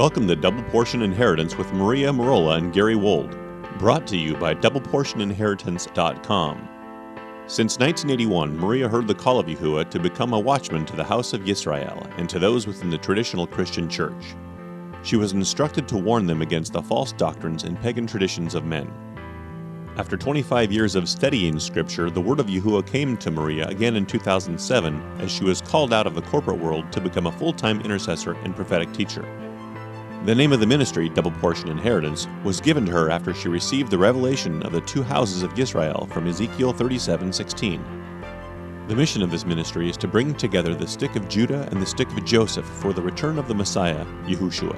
Welcome to Double Portion Inheritance with Maria Merola and Gary Wold, brought to you by DoublePortionInheritance.com. Since 1981, Maria heard the call of Yahuwah to become a watchman to the house of Yisrael and to those within the traditional Christian church. She was instructed to warn them against the false doctrines and pagan traditions of men. After 25 years of studying Scripture, the word of Yahuwah came to Maria again in 2007 as she was called out of the corporate world to become a full-time intercessor and prophetic teacher. The name of the ministry, Double Portion Inheritance, was given to her after she received the revelation of the two houses of Yisrael from Ezekiel 37:16. The mission of this ministry is to bring together the stick of Judah and the stick of Joseph for the return of the Messiah, Yahushua.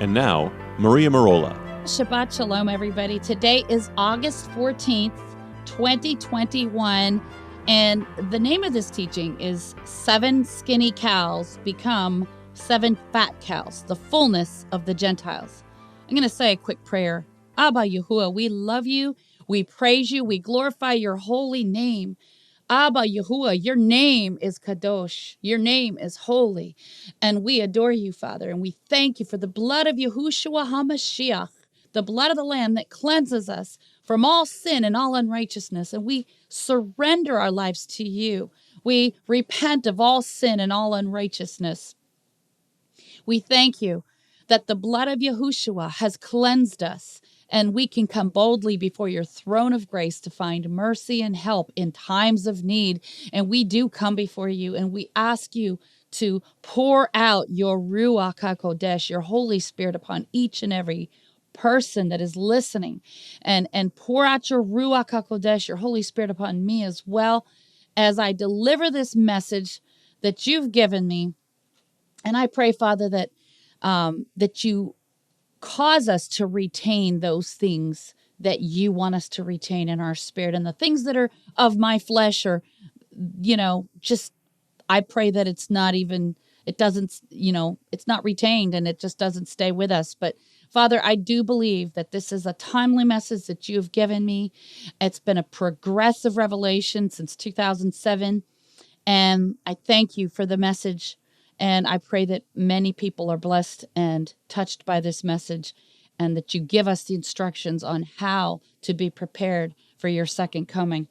And now, Maria Merola. Shabbat Shalom, everybody. Today is August 14th, 2021, and the name of this teaching is 7 Skinny Cows Become 7 Fat Cows, the fullness of the Gentiles. I'm going to say a quick prayer. Abba Yahuwah, we love you, we praise you, we glorify your holy name. Abba Yahuwah, your name is Kadosh, your name is holy, and we adore you, Father, and we thank you for the blood of Yahushua HaMashiach, the blood of the Lamb that cleanses us from all sin and all unrighteousness, and we surrender our lives to you. We repent of all sin and all unrighteousness. We thank you that the blood of Yahushua has cleansed us, and we can come boldly before your throne of grace to find mercy and help in times of need. And we do come before you, and we ask you to pour out your Ruach HaKodesh, your Holy Spirit, upon each and every person that is listening, and pour out your Ruach HaKodesh, your Holy Spirit, upon me as well as I deliver this message that you've given me. And I pray, Father, that that you cause us to retain those things that you want us to retain in our spirit, and the things that are of my flesh, or, just, I pray that it's not retained, and it just doesn't stay with us. But Father, I do believe that this is a timely message that you've given me. It's been a progressive revelation since 2007. And I thank you for the message. And I pray that many people are blessed and touched by this message, and that you give us the instructions on how to be prepared for your second coming.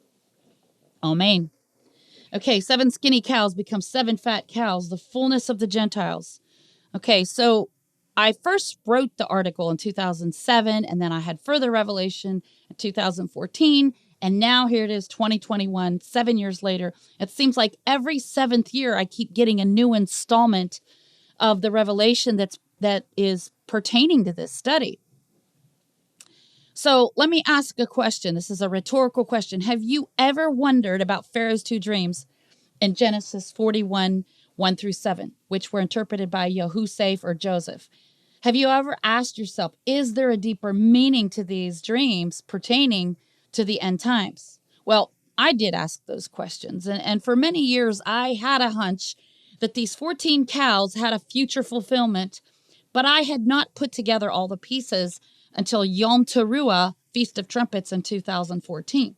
Amen. Okay, 7 skinny cows become 7 fat cows, the fullness of the Gentiles. Okay, so I first wrote the article in 2007, and then I had further revelation in 2014. And now here it is, 2021, 7 years later. It seems like every 7th year I keep getting a new installment of the revelation that is pertaining to this study. So let me ask a question. This is a rhetorical question. Have you ever wondered about Pharaoh's 2 dreams in Genesis 41, 1-7, which were interpreted by Yosef or Joseph? Have you ever asked yourself, is there a deeper meaning to these dreams pertaining to the end times? Well, I did ask those questions. And for many years, I had a hunch that these 14 cows had a future fulfillment, but I had not put together all the pieces until Yom Teruah, Feast of Trumpets, in 2014.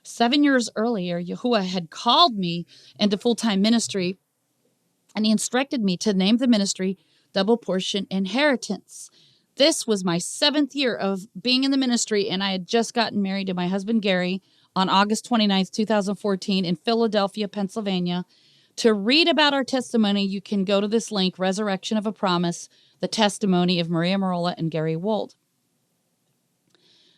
7 years earlier, Yahuwah had called me into full-time ministry, and he instructed me to name the ministry Double Portion Inheritance. This was my 7th year of being in the ministry, and I had just gotten married to my husband, Gary, on August 29th, 2014 in Philadelphia, Pennsylvania. To read about our testimony, you can go to this link, Resurrection of a Promise, the testimony of Maria Merola and Gary Wold.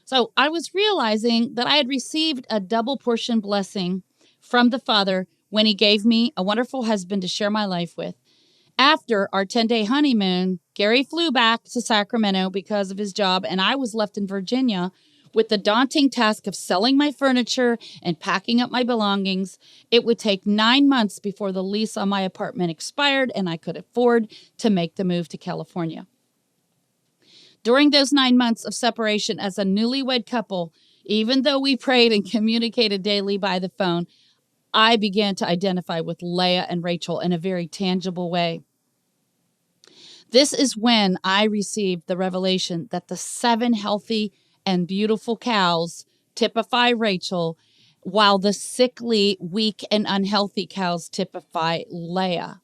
So I was realizing that I had received a double portion blessing from the Father when he gave me a wonderful husband to share my life with. After our 10-day honeymoon, Gary flew back to Sacramento because of his job, and I was left in Virginia with the daunting task of selling my furniture and packing up my belongings. It would take 9 months before the lease on my apartment expired, and I could afford to make the move to California. During those 9 months of separation as a newlywed couple, even though we prayed and communicated daily by the phone, I began to identify with Leah and Rachel in a very tangible way. This is when I received the revelation that the 7 healthy and beautiful cows typify Rachel, while the sickly, weak, and unhealthy cows typify Leah.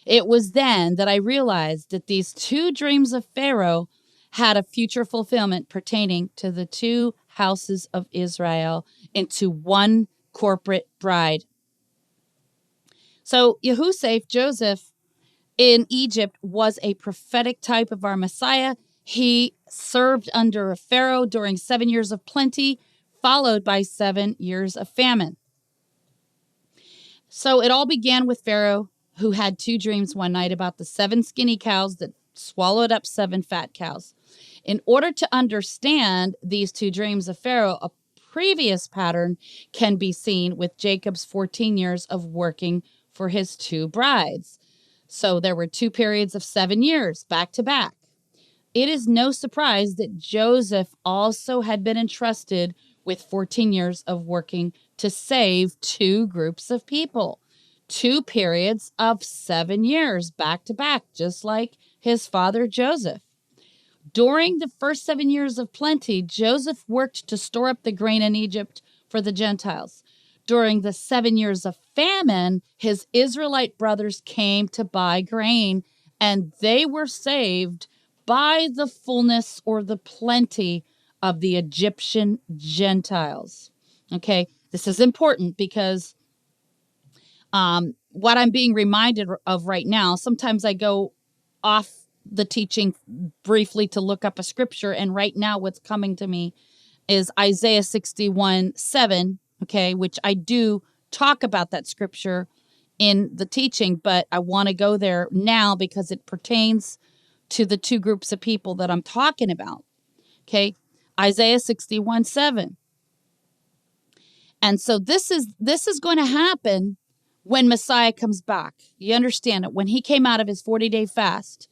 It was then that I realized that these two dreams of Pharaoh had a future fulfillment pertaining to the two houses of Israel into one corporate bride. So Yehuseph, Joseph in Egypt, was a prophetic type of our Messiah. He served under a Pharaoh during 7 years of plenty, followed by 7 years of famine. So it all began with Pharaoh, who had two dreams one night about the 7 skinny cows that swallowed up 7 fat cows. In order to understand these two dreams of Pharaoh, a previous pattern can be seen with Jacob's 14 years of working for his two brides. So there were 2 periods of 7 years back to back. It is no surprise that Joseph also had been entrusted with 14 years of working to save 2 groups of people. 2 periods of 7 years back to back, just like his father Joseph. During the first 7 years of plenty, Joseph worked to store up the grain in Egypt for the Gentiles. During the 7 years of famine, his Israelite brothers came to buy grain, and they were saved by the fullness or the plenty of the Egyptian Gentiles. Okay, this is important because what I'm being reminded of right now, sometimes I go off the teaching briefly to look up a scripture, and right now what's coming to me is Isaiah 61:7, okay, which I do talk about that scripture in the teaching, but I want to go there now because it pertains to the 2 groups of people that I'm talking about. Okay, Isaiah 61:7. And so this is going to happen when Messiah comes back. You understand it. When he came out of his 40-day fast,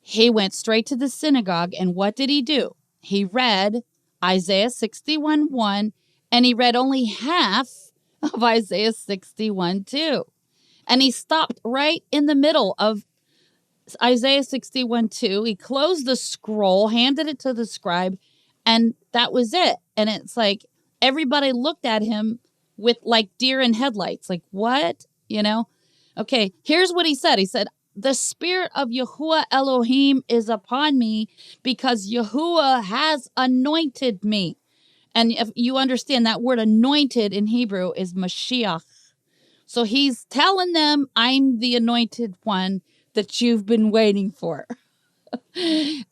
he went straight to the synagogue, and what did he do? He read Isaiah 61:1, and he read only half of Isaiah 61:2. And he stopped right in the middle of Isaiah 61:2. He closed the scroll, handed it to the scribe, and that was it. And it's like everybody looked at him with like deer in headlights. Like, what? You know? Okay, here's what he said. He said, the spirit of Yahuwah Elohim is upon me because Yahuwah has anointed me. And if you understand, that word anointed in Hebrew is Mashiach. So he's telling them, I'm the anointed one that you've been waiting for.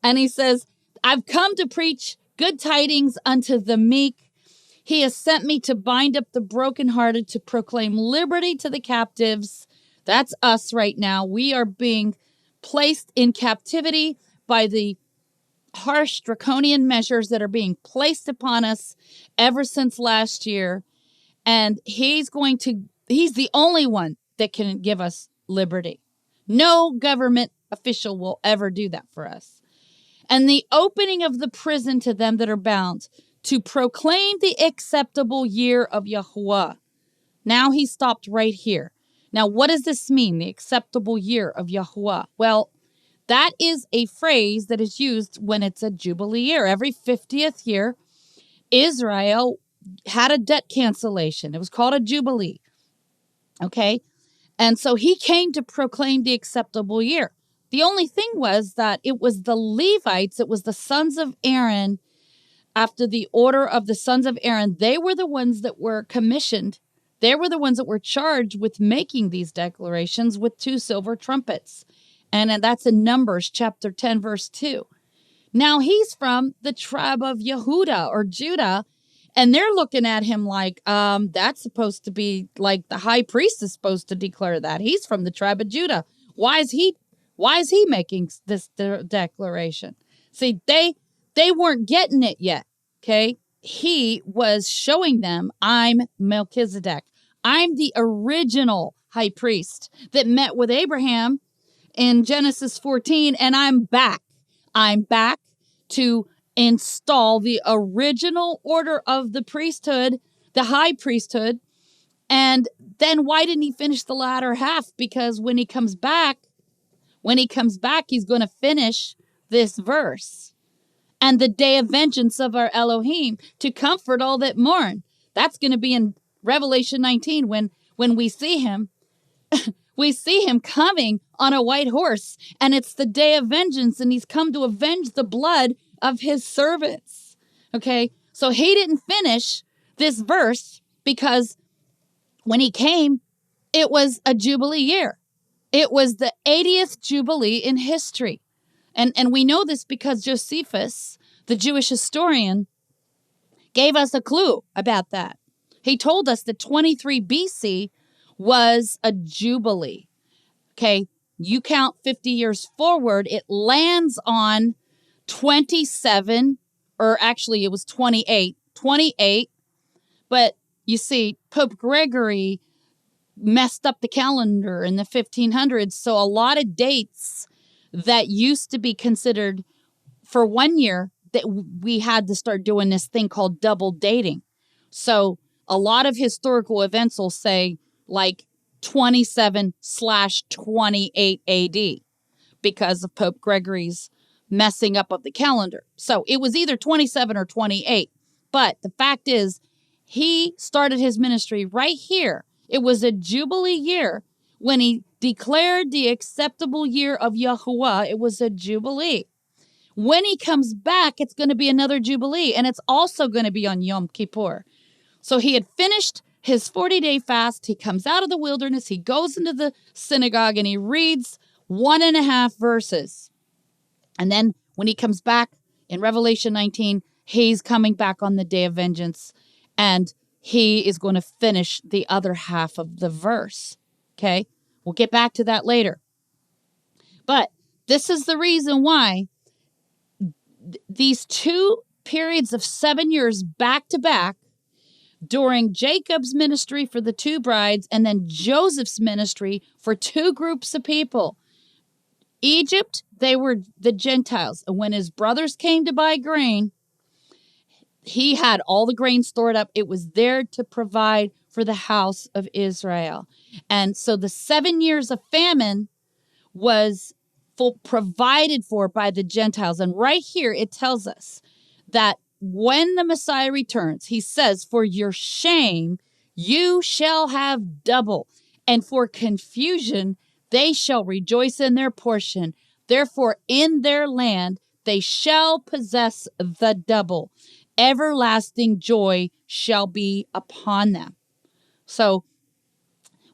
And he says, I've come to preach good tidings unto the meek. He has sent me to bind up the brokenhearted, to proclaim liberty to the captives. That's us right now. We are being placed in captivity by the harsh draconian measures that are being placed upon us ever since last year. And he's the only one that can give us liberty. No government official will ever do that for us. And the opening of the prison to them that are bound, to proclaim the acceptable year of Yahuwah. Now he stopped right here. Now, what does this mean, the acceptable year of Yahuwah? Well, that is a phrase that is used when it's a Jubilee year. Every 50th year, Israel had a debt cancellation. It was called a Jubilee. Okay? And so he came to proclaim the acceptable year. The only thing was that it was the Levites, it was the sons of Aaron, after the order of the sons of Aaron. They were the ones that were commissioned. They were the ones that were charged with making these declarations with 2 silver trumpets. And that's in Numbers chapter 10, verse 2. Now he's from the tribe of Yehuda or Judah, and they're looking at him like, that's supposed to be like the high priest is supposed to declare that. He's from the tribe of Judah. Why is he making this declaration? See, they weren't getting it yet, okay? He was showing them, I'm Melchizedek. I'm the original high priest that met with Abraham in Genesis 14, and I'm back. I'm back to install the original order of the priesthood, the high priesthood. And then why didn't he finish the latter half? Because when he comes back, he's going to finish this verse. And the day of vengeance of our Elohim, to comfort all that mourn. That's going to be in Revelation 19 when we see him. We see him coming on a white horse, and it's the day of vengeance, and he's come to avenge the blood of his servants. Okay, so he didn't finish this verse because when he came, it was a Jubilee year. It was the 80th Jubilee in history. And we know this because Josephus, the Jewish historian, gave us a clue about that. He told us that 23 BC was a Jubilee. Okay, you count 50 years forward, it lands on 27, or actually it was 28, but you see, Pope Gregory messed up the calendar in the 1500s, so a lot of dates that used to be considered for 1 year, that we had to start doing this thing called double dating. So a lot of historical events will say like 27/28 AD because of Pope Gregory's messing up of the calendar. So it was either 27 or 28. But the fact is, he started his ministry right here. It was a Jubilee year when he declared the acceptable year of Yahuwah. It was a Jubilee. When he comes back, it's going to be another Jubilee, and it's also going to be on Yom Kippur. So he had finished his 40-day fast. He comes out of the wilderness. He goes into the synagogue, and he reads 1.5 verses. And then when he comes back in Revelation 19, he's coming back on the day of vengeance, and he is going to finish the other half of the verse. Okay? We'll get back to that later. But this is the reason why these two periods of 7 years back to back, during Jacob's ministry for the two brides and then Joseph's ministry for two groups of people. Egypt, they were the Gentiles. And when his brothers came to buy grain, he had all the grain stored up. It was there to provide for the house of Israel. And so the 7 years of famine was provided for by the Gentiles. And right here, it tells us that when the Messiah returns, he says, for your shame, you shall have double, and for confusion, they shall rejoice in their portion. Therefore, in their land, they shall possess the double. Everlasting joy shall be upon them. So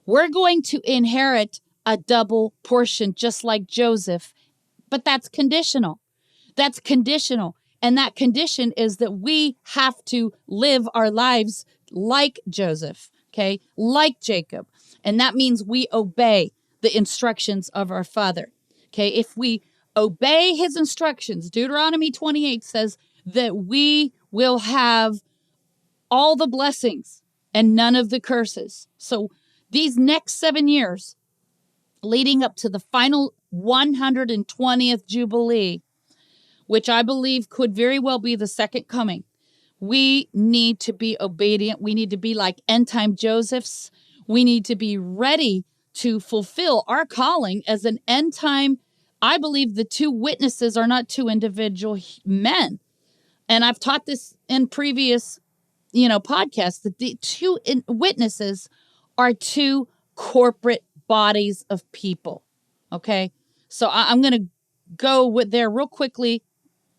we're going to inherit a double portion, just like Joseph, but that's conditional. That's conditional. And that condition is that we have to live our lives like Joseph, okay, like Jacob. And that means we obey the instructions of our Father, okay? If we obey his instructions, Deuteronomy 28 says that we will have all the blessings and none of the curses. So these next 7 years, leading up to the final 120th Jubilee, which I believe could very well be the second coming, we need to be obedient. We need to be like end-time Josephs. We need to be ready to fulfill our calling as an end-time. I believe the two witnesses are not two individual men. And I've taught this in previous, podcasts, that the two witnesses are two corporate bodies of people. Okay? So I'm going to go there real quickly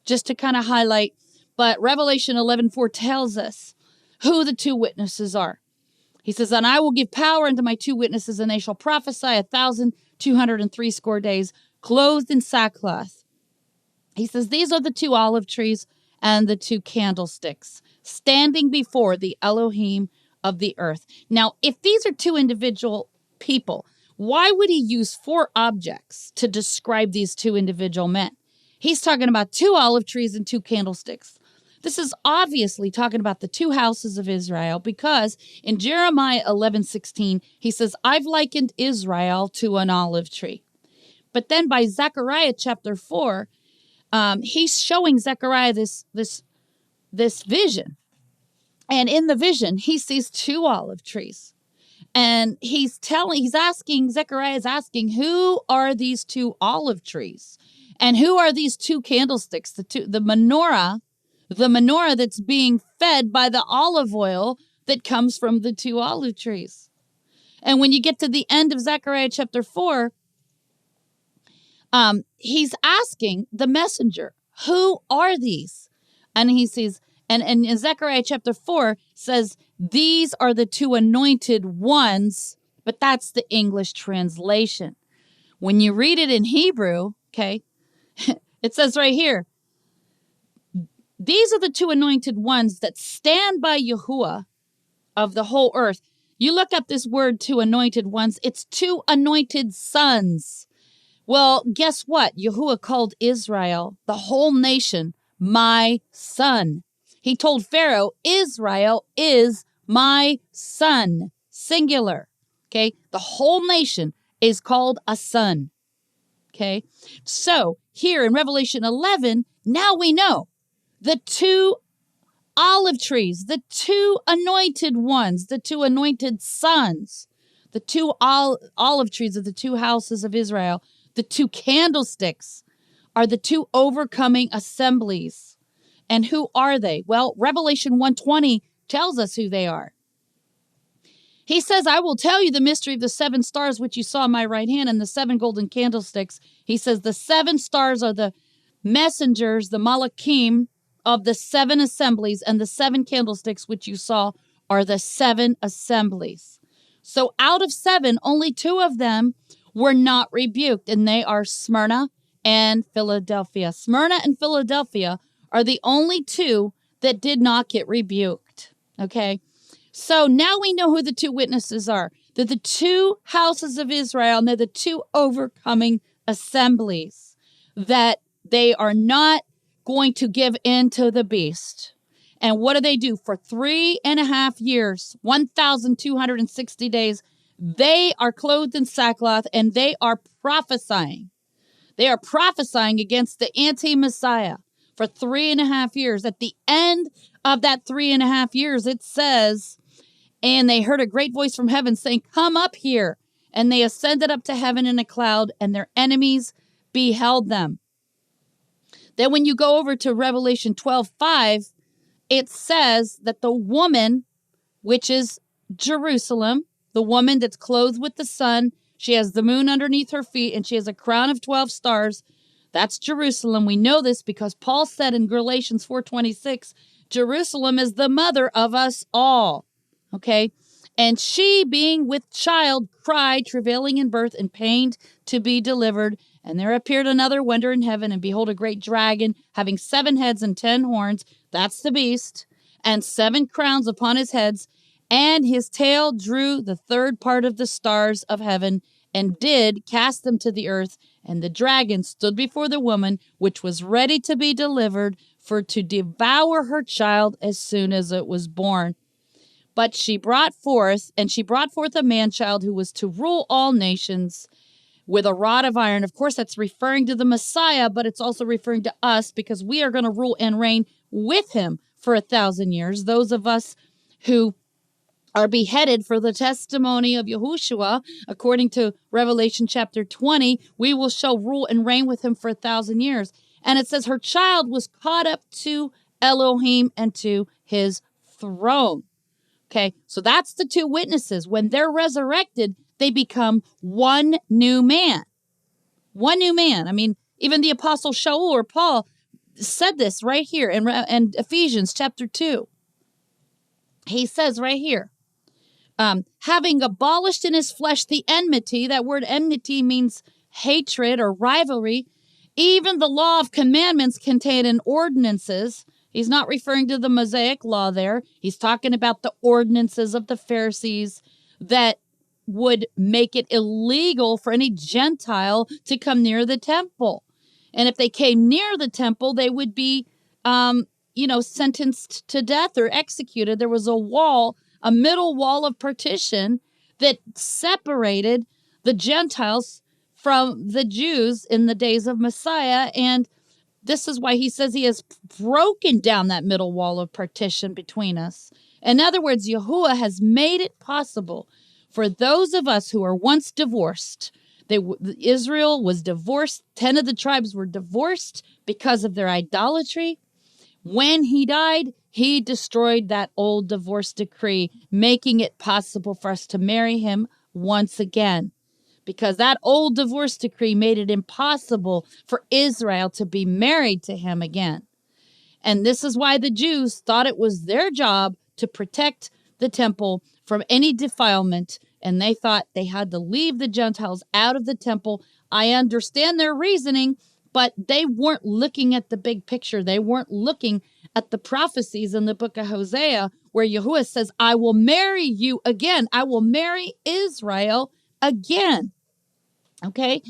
just to kind of highlight. But Revelation 11:4 tells us who the two witnesses are. He says, and I will give power unto my two witnesses, and they shall prophesy 1,260 days, clothed in sackcloth. He says, these are the two olive trees and the two candlesticks standing before the Elohim of the earth. Now, if these are two individual people, why would he use 4 objects to describe these two individual men? He's talking about 2 olive trees and 2 candlesticks. This is obviously talking about the 2 houses of Israel, because in Jeremiah 11:16, he says, I've likened Israel to an olive tree. But then by Zechariah chapter 4, he's showing Zechariah this vision. And in the vision, he sees 2 olive trees. And Zechariah is asking, who are these 2 olive trees? And who are these 2 candlesticks? The menorah that's being fed by the olive oil that comes from the 2 olive trees. And when you get to the end of Zechariah chapter 4, he's asking the messenger, who are these? And he says, and in Zechariah chapter 4 says, these are the two anointed ones, but that's the English translation. When you read it in Hebrew, okay, it says right here, these are the two anointed ones that stand by Yahuwah of the whole earth. You look up this word, two anointed ones, it's two anointed sons. Well, guess what? Yahuwah called Israel, the whole nation, my son. He told Pharaoh, Israel is my son, singular. Okay, the whole nation is called a son. Okay, so here in Revelation 11, now we know the two olive trees, the two anointed ones, the two anointed sons, the two olive trees of the two houses of Israel, the two candlesticks are the two overcoming assemblies. And who are they? Well, Revelation 1:20 tells us who they are. He says, I will tell you the mystery of the seven stars which you saw in my right hand and the seven golden candlesticks. He says the seven stars are the messengers, the malachim of the seven assemblies, and the seven candlesticks which you saw are the seven assemblies. So out of seven, only two of them were not rebuked, and they are Smyrna and Philadelphia. Smyrna and Philadelphia are the only two that did not get rebuked. Okay? So now we know who the two witnesses are. They're the two houses of Israel, and they're the two overcoming assemblies, that they are not going to give in to the beast. And what do? For 3.5 years, 1,260 days, they are clothed in sackcloth and they are prophesying. They are prophesying against the anti-Messiah for 3.5 years. At the end of that 3.5 years, it says, and they heard a great voice from heaven saying, come up here. And they ascended up to heaven in a cloud, and their enemies beheld them. Then when you go over to Revelation 12:5, it says that the woman, which is Jerusalem, the woman that's clothed with the sun, she has the moon underneath her feet, and she has a crown of 12 stars. That's Jerusalem. We know this because Paul said in Galatians 4:26, Jerusalem is the mother of us all. Okay? And she, being with child, cried, travailing in birth, and pained to be delivered. And there appeared another wonder in heaven, and behold, a great dragon, having 7 heads and 10 horns, that's the beast, and 7 crowns upon his heads, and his tail drew the third part of the stars of heaven, and did cast them to the earth. And the dragon stood before the woman, which was ready to be delivered, for to devour her child as soon as it was born. But she brought forth a man-child who was to rule all nations with a rod of iron. Of course, that's referring to the Messiah, but it's also referring to us because we are going to rule and reign with him for 1,000 years. Those of us who are beheaded for the testimony of Yahushua, according to Revelation chapter 20, we shall rule and reign with him for 1,000 years. And it says her child was caught up to Elohim and to his throne. Okay, so that's the two witnesses. When they're resurrected, they become one new man. One new man. I mean, even the Apostle Shaul or Paul said this right here in Ephesians chapter 2. He says right here, having abolished in his flesh the enmity, that word enmity means hatred or rivalry, even the law of commandments contained in ordinances. He's not referring to the Mosaic law there. He's talking about the ordinances of the Pharisees that would make it illegal for any Gentile to come near the temple. And if they came near the temple, they would be, sentenced to death or executed. There was a middle wall of partition that separated the Gentiles from the Jews in the days of Messiah. And this is why he says he has broken down that middle wall of partition between us. In other words, Yahuwah has made it possible for those of us who are once divorced. Israel was divorced. 10 of the tribes were divorced because of their idolatry. When he died, he destroyed that old divorce decree, making it possible for us to marry him once again, because that old divorce decree made it impossible for Israel to be married to him again. And this is why the Jews thought it was their job to protect the temple from any defilement, and they thought they had to leave the Gentiles out of the temple. I understand their reasoning, but they weren't looking at the big picture. They weren't looking at the prophecies in the book of Hosea where Yahuwah says, I will marry you again. I will marry Israel again. Okay?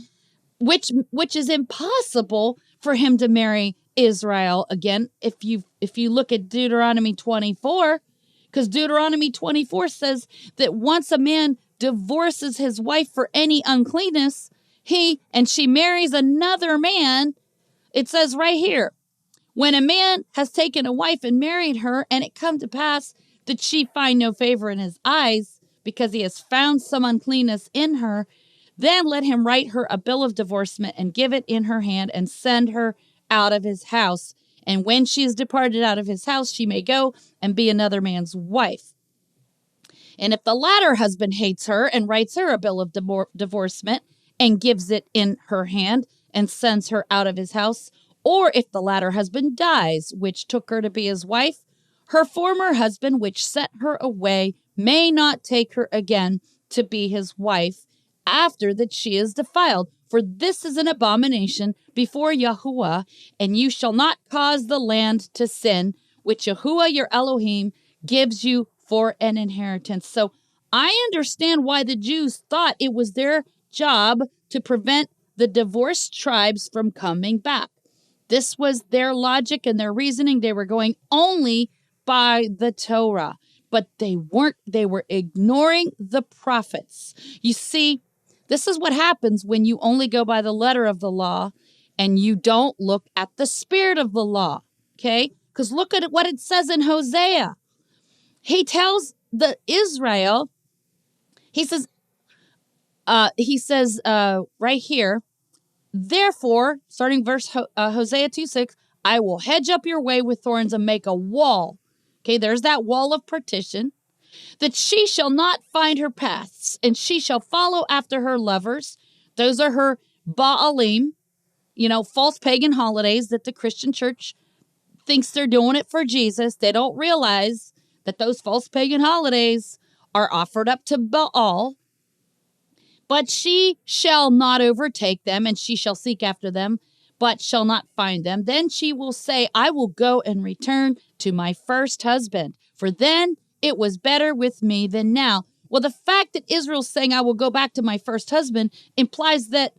Which is impossible for him to marry Israel again. If you look at Deuteronomy 24, because Deuteronomy 24 says that once a man divorces his wife for any uncleanness, and she marries another man, it says right here, when a man has taken a wife and married her, and it come to pass that she find no favor in his eyes, because he has found some uncleanness in her, then let him write her a bill of divorcement and give it in her hand and send her out of his house. And when she is departed out of his house, she may go and be another man's wife. And if the latter husband hates her and writes her a bill of divorcement and gives it in her hand and sends her out of his house, or if the latter husband dies, which took her to be his wife, her former husband, which sent her away, may not take her again to be his wife after that she is defiled. For this is an abomination before Yahuwah, and you shall not cause the land to sin, which Yahuwah your Elohim gives you for an inheritance. So I understand why the Jews thought it was their job to prevent the divorced tribes from coming back. This was their logic and their reasoning. They were going only by the Torah, but they weren't. They were ignoring the prophets. You see, this is what happens when you only go by the letter of the law and you don't look at the spirit of the law, okay? Because look at what it says in Hosea. He tells the Israel, he says right here, therefore, starting verse Hosea 2:6, I will hedge up your way with thorns and make a wall. Okay, there's that wall of partition. That she shall not find her paths, and she shall follow after her lovers. Those are her Baalim, false pagan holidays that the Christian church thinks they're doing it for Jesus. They don't realize that those false pagan holidays are offered up to Baal. But she shall not overtake them, and she shall seek after them, but shall not find them. Then she will say, I will go and return to my first husband, for then it was better with me than now. Well, the fact that Israel's saying, I will go back to my first husband, implies that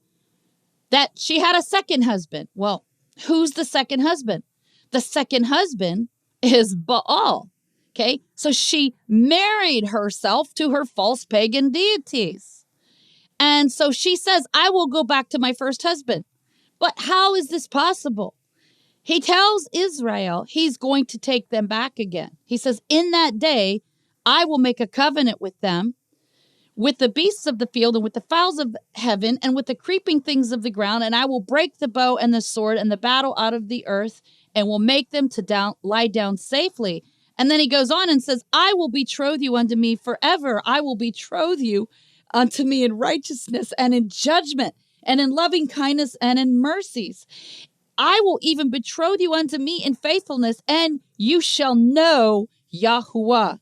she had a second husband. Well, who's the second husband? The second husband is Baal. Okay, so she married herself to her false pagan deities. And so she says, I will go back to my first husband. But how is this possible? He tells Israel he's going to take them back again. He says, in that day, I will make a covenant with them, with the beasts of the field and with the fowls of heaven and with the creeping things of the ground. And I will break the bow and the sword and the battle out of the earth and will make them to lie down safely. And then he goes on and says, I will betroth you unto me forever. I will betroth you unto me in righteousness and in judgment and in loving kindness and in mercies. I will even betroth you unto me in faithfulness, and you shall know Yahuwah.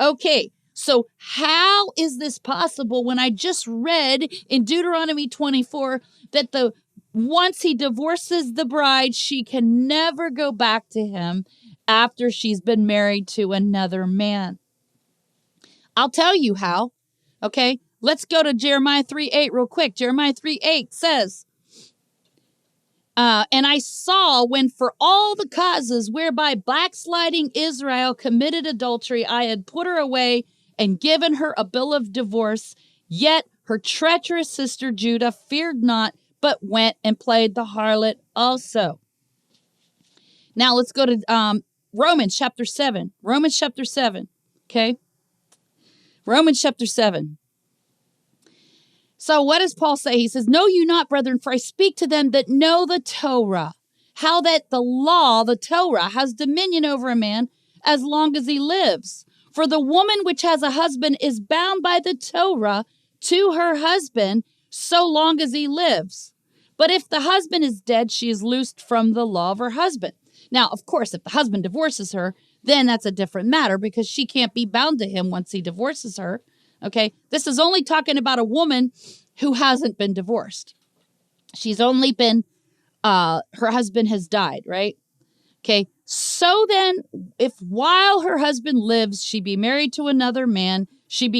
Okay, so how is this possible when I just read in Deuteronomy 24 that once he divorces the bride, she can never go back to him after she's been married to another man? I'll tell you how. Okay, let's go to Jeremiah 3:8 real quick. Jeremiah 3:8 says, and I saw when for all the causes whereby backsliding Israel committed adultery, I had put her away and given her a bill of divorce. Yet her treacherous sister Judah feared not, but went and played the harlot also. Now let's go to Romans chapter 7. Romans chapter 7. Okay. Romans chapter 7. So what does Paul say? He says, know you not, brethren, for I speak to them that know the Torah, how that the law, the Torah, has dominion over a man as long as he lives. For the woman which has a husband is bound by the Torah to her husband so long as he lives. But if the husband is dead, she is loosed from the law of her husband. Now, of course, if the husband divorces her, then that's a different matter because she can't be bound to him once he divorces her. Okay, this is only talking about a woman who hasn't been divorced. She's only been, her husband has died, right? Okay, so then if while her husband lives, she be married to another man, she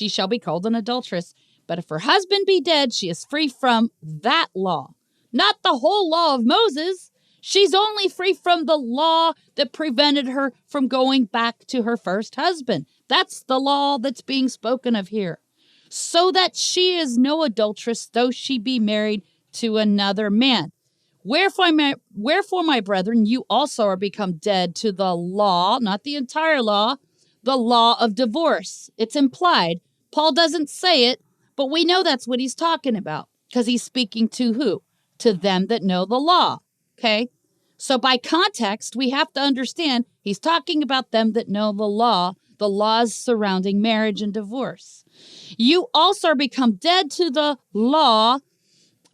shall be called an adulteress. But if her husband be dead, she is free from that law. Not the whole law of Moses. She's only free from the law that prevented her from going back to her first husband. That's the law that's being spoken of here. So that she is no adulteress, though she be married to another man. Wherefore, my brethren, you also are become dead to the law, not the entire law, the law of divorce. It's implied. Paul doesn't say it, but we know that's what he's talking about because he's speaking to who? To them that know the law. Okay? So by context, we have to understand he's talking about them that know the laws surrounding marriage and divorce. You also are become dead to the law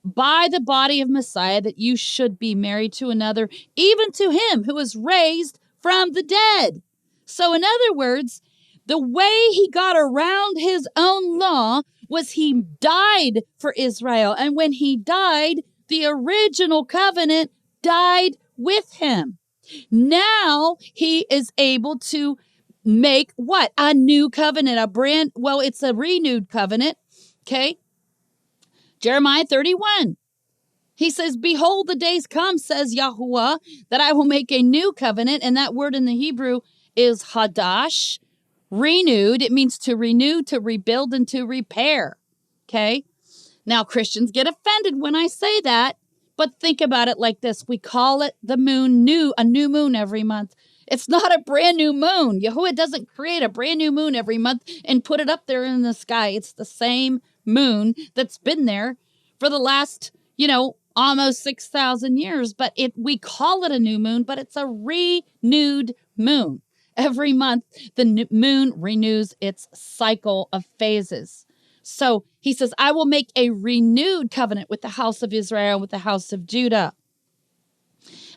by the body of Messiah, that you should be married to another, even to him who was raised from the dead. So in other words, the way he got around his own law was he died for Israel. And when he died, the original covenant died with him. Now he is able to make what? A new covenant, it's a renewed covenant. Okay. Jeremiah 31. He says, behold, the days come, says Yahuwah, that I will make a new covenant. And that word in the Hebrew is hadash, renewed. It means to renew, to rebuild, and to repair. Okay. Now, Christians get offended when I say that, but think about it like this. We call it the moon a new moon every month. It's not a brand new moon. Yahuwah doesn't create a brand new moon every month and put it up there in the sky. It's the same moon that's been there for the last, almost 6,000 years. But we call it a new moon, but it's a renewed moon. Every month, the moon renews its cycle of phases. So he says, I will make a renewed covenant with the house of Israel, with the house of Judah.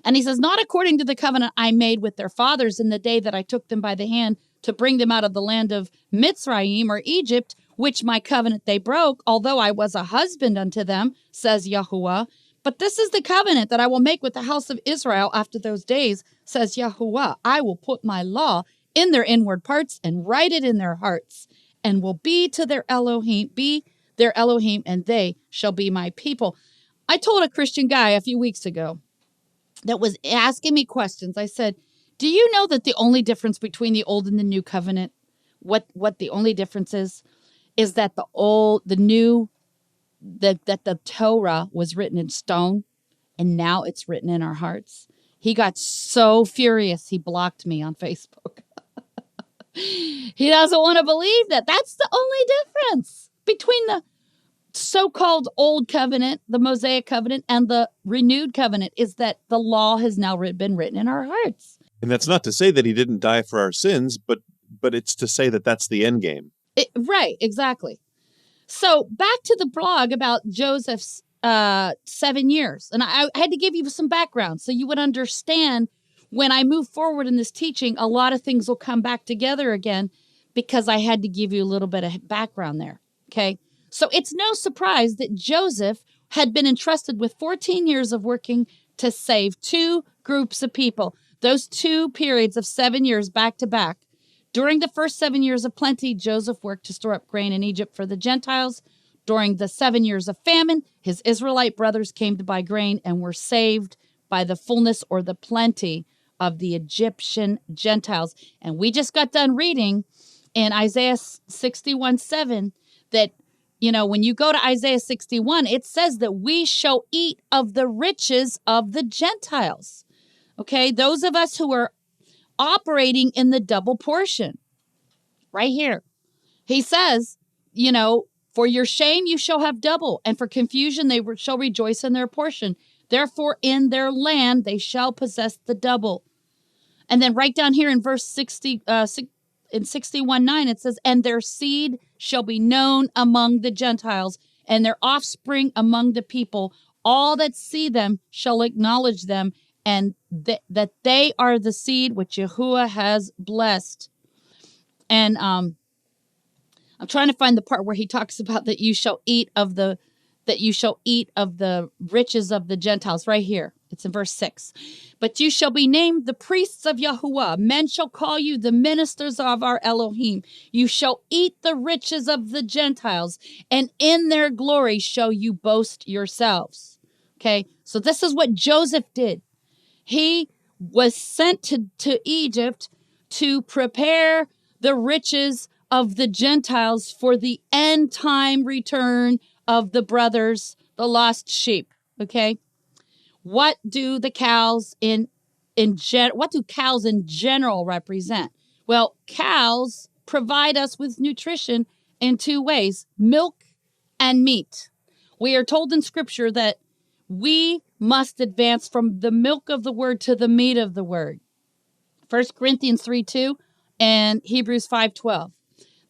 And he says, not according to the covenant I made with their fathers in the day that I took them by the hand to bring them out of the land of Mitzrayim or Egypt, which my covenant they broke, although I was a husband unto them, says Yahuwah. But this is the covenant that I will make with the house of Israel after those days, says Yahuwah. I will put my law in their inward parts and write it in their hearts, and will be their Elohim, and they shall be my people. I told a Christian guy a few weeks ago that was asking me questions. I said, do you know that the only difference between the old and the new covenant, what the only difference is that the Torah was written in stone and now it's written in our hearts? He got so furious, he blocked me on Facebook. He doesn't want to believe that. That's the only difference between the so-called old covenant, the Mosaic covenant, and the renewed covenant is that the law has now been written in our hearts. And that's not to say that he didn't die for our sins, but it's to say that that's the end game. Right, exactly. So back to the blog about Joseph's 7 years. And I had to give you some background so you would understand when I move forward in this teaching, a lot of things will come back together again because I had to give you a little bit of background there. Okay. So it's no surprise that Joseph had been entrusted with 14 years of working to save two groups of people. Those two periods of 7 years back to back. During the first 7 years of plenty, Joseph worked to store up grain in Egypt for the Gentiles. During the 7 years of famine, his Israelite brothers came to buy grain and were saved by the fullness or the plenty of the Egyptian Gentiles. And we just got done reading in Isaiah 61:7 that, when you go to Isaiah 61, it says that we shall eat of the riches of the Gentiles. Okay, those of us who are operating in the double portion. Right here. He says, for your shame you shall have double, and for confusion they shall rejoice in their portion. Therefore in their land they shall possess the double. And then right down here in verse 60, in 61:9, it says, and their seed shall be known among the Gentiles, and their offspring among the people. All that see them shall acknowledge them, and that they are the seed which Yahuwah has blessed. And I'm trying to find the part where he talks about that you shall eat of the riches of the Gentiles. Right here. It's in verse 6. But you shall be named the priests of Yahuwah. Men shall call you the ministers of our Elohim. You shall eat the riches of the Gentiles, and in their glory shall you boast yourselves. Okay, so this is what Joseph did. He was sent to Egypt to prepare the riches of the Gentiles for the end time return of the brothers, the lost sheep. Okay, what do the cows what do cows in general represent? Well, cows provide us with nutrition in two ways: milk and meat. We are told in Scripture that we must advance from the milk of the word to the meat of the word. 1 Corinthians 3:2 and Hebrews 5:12.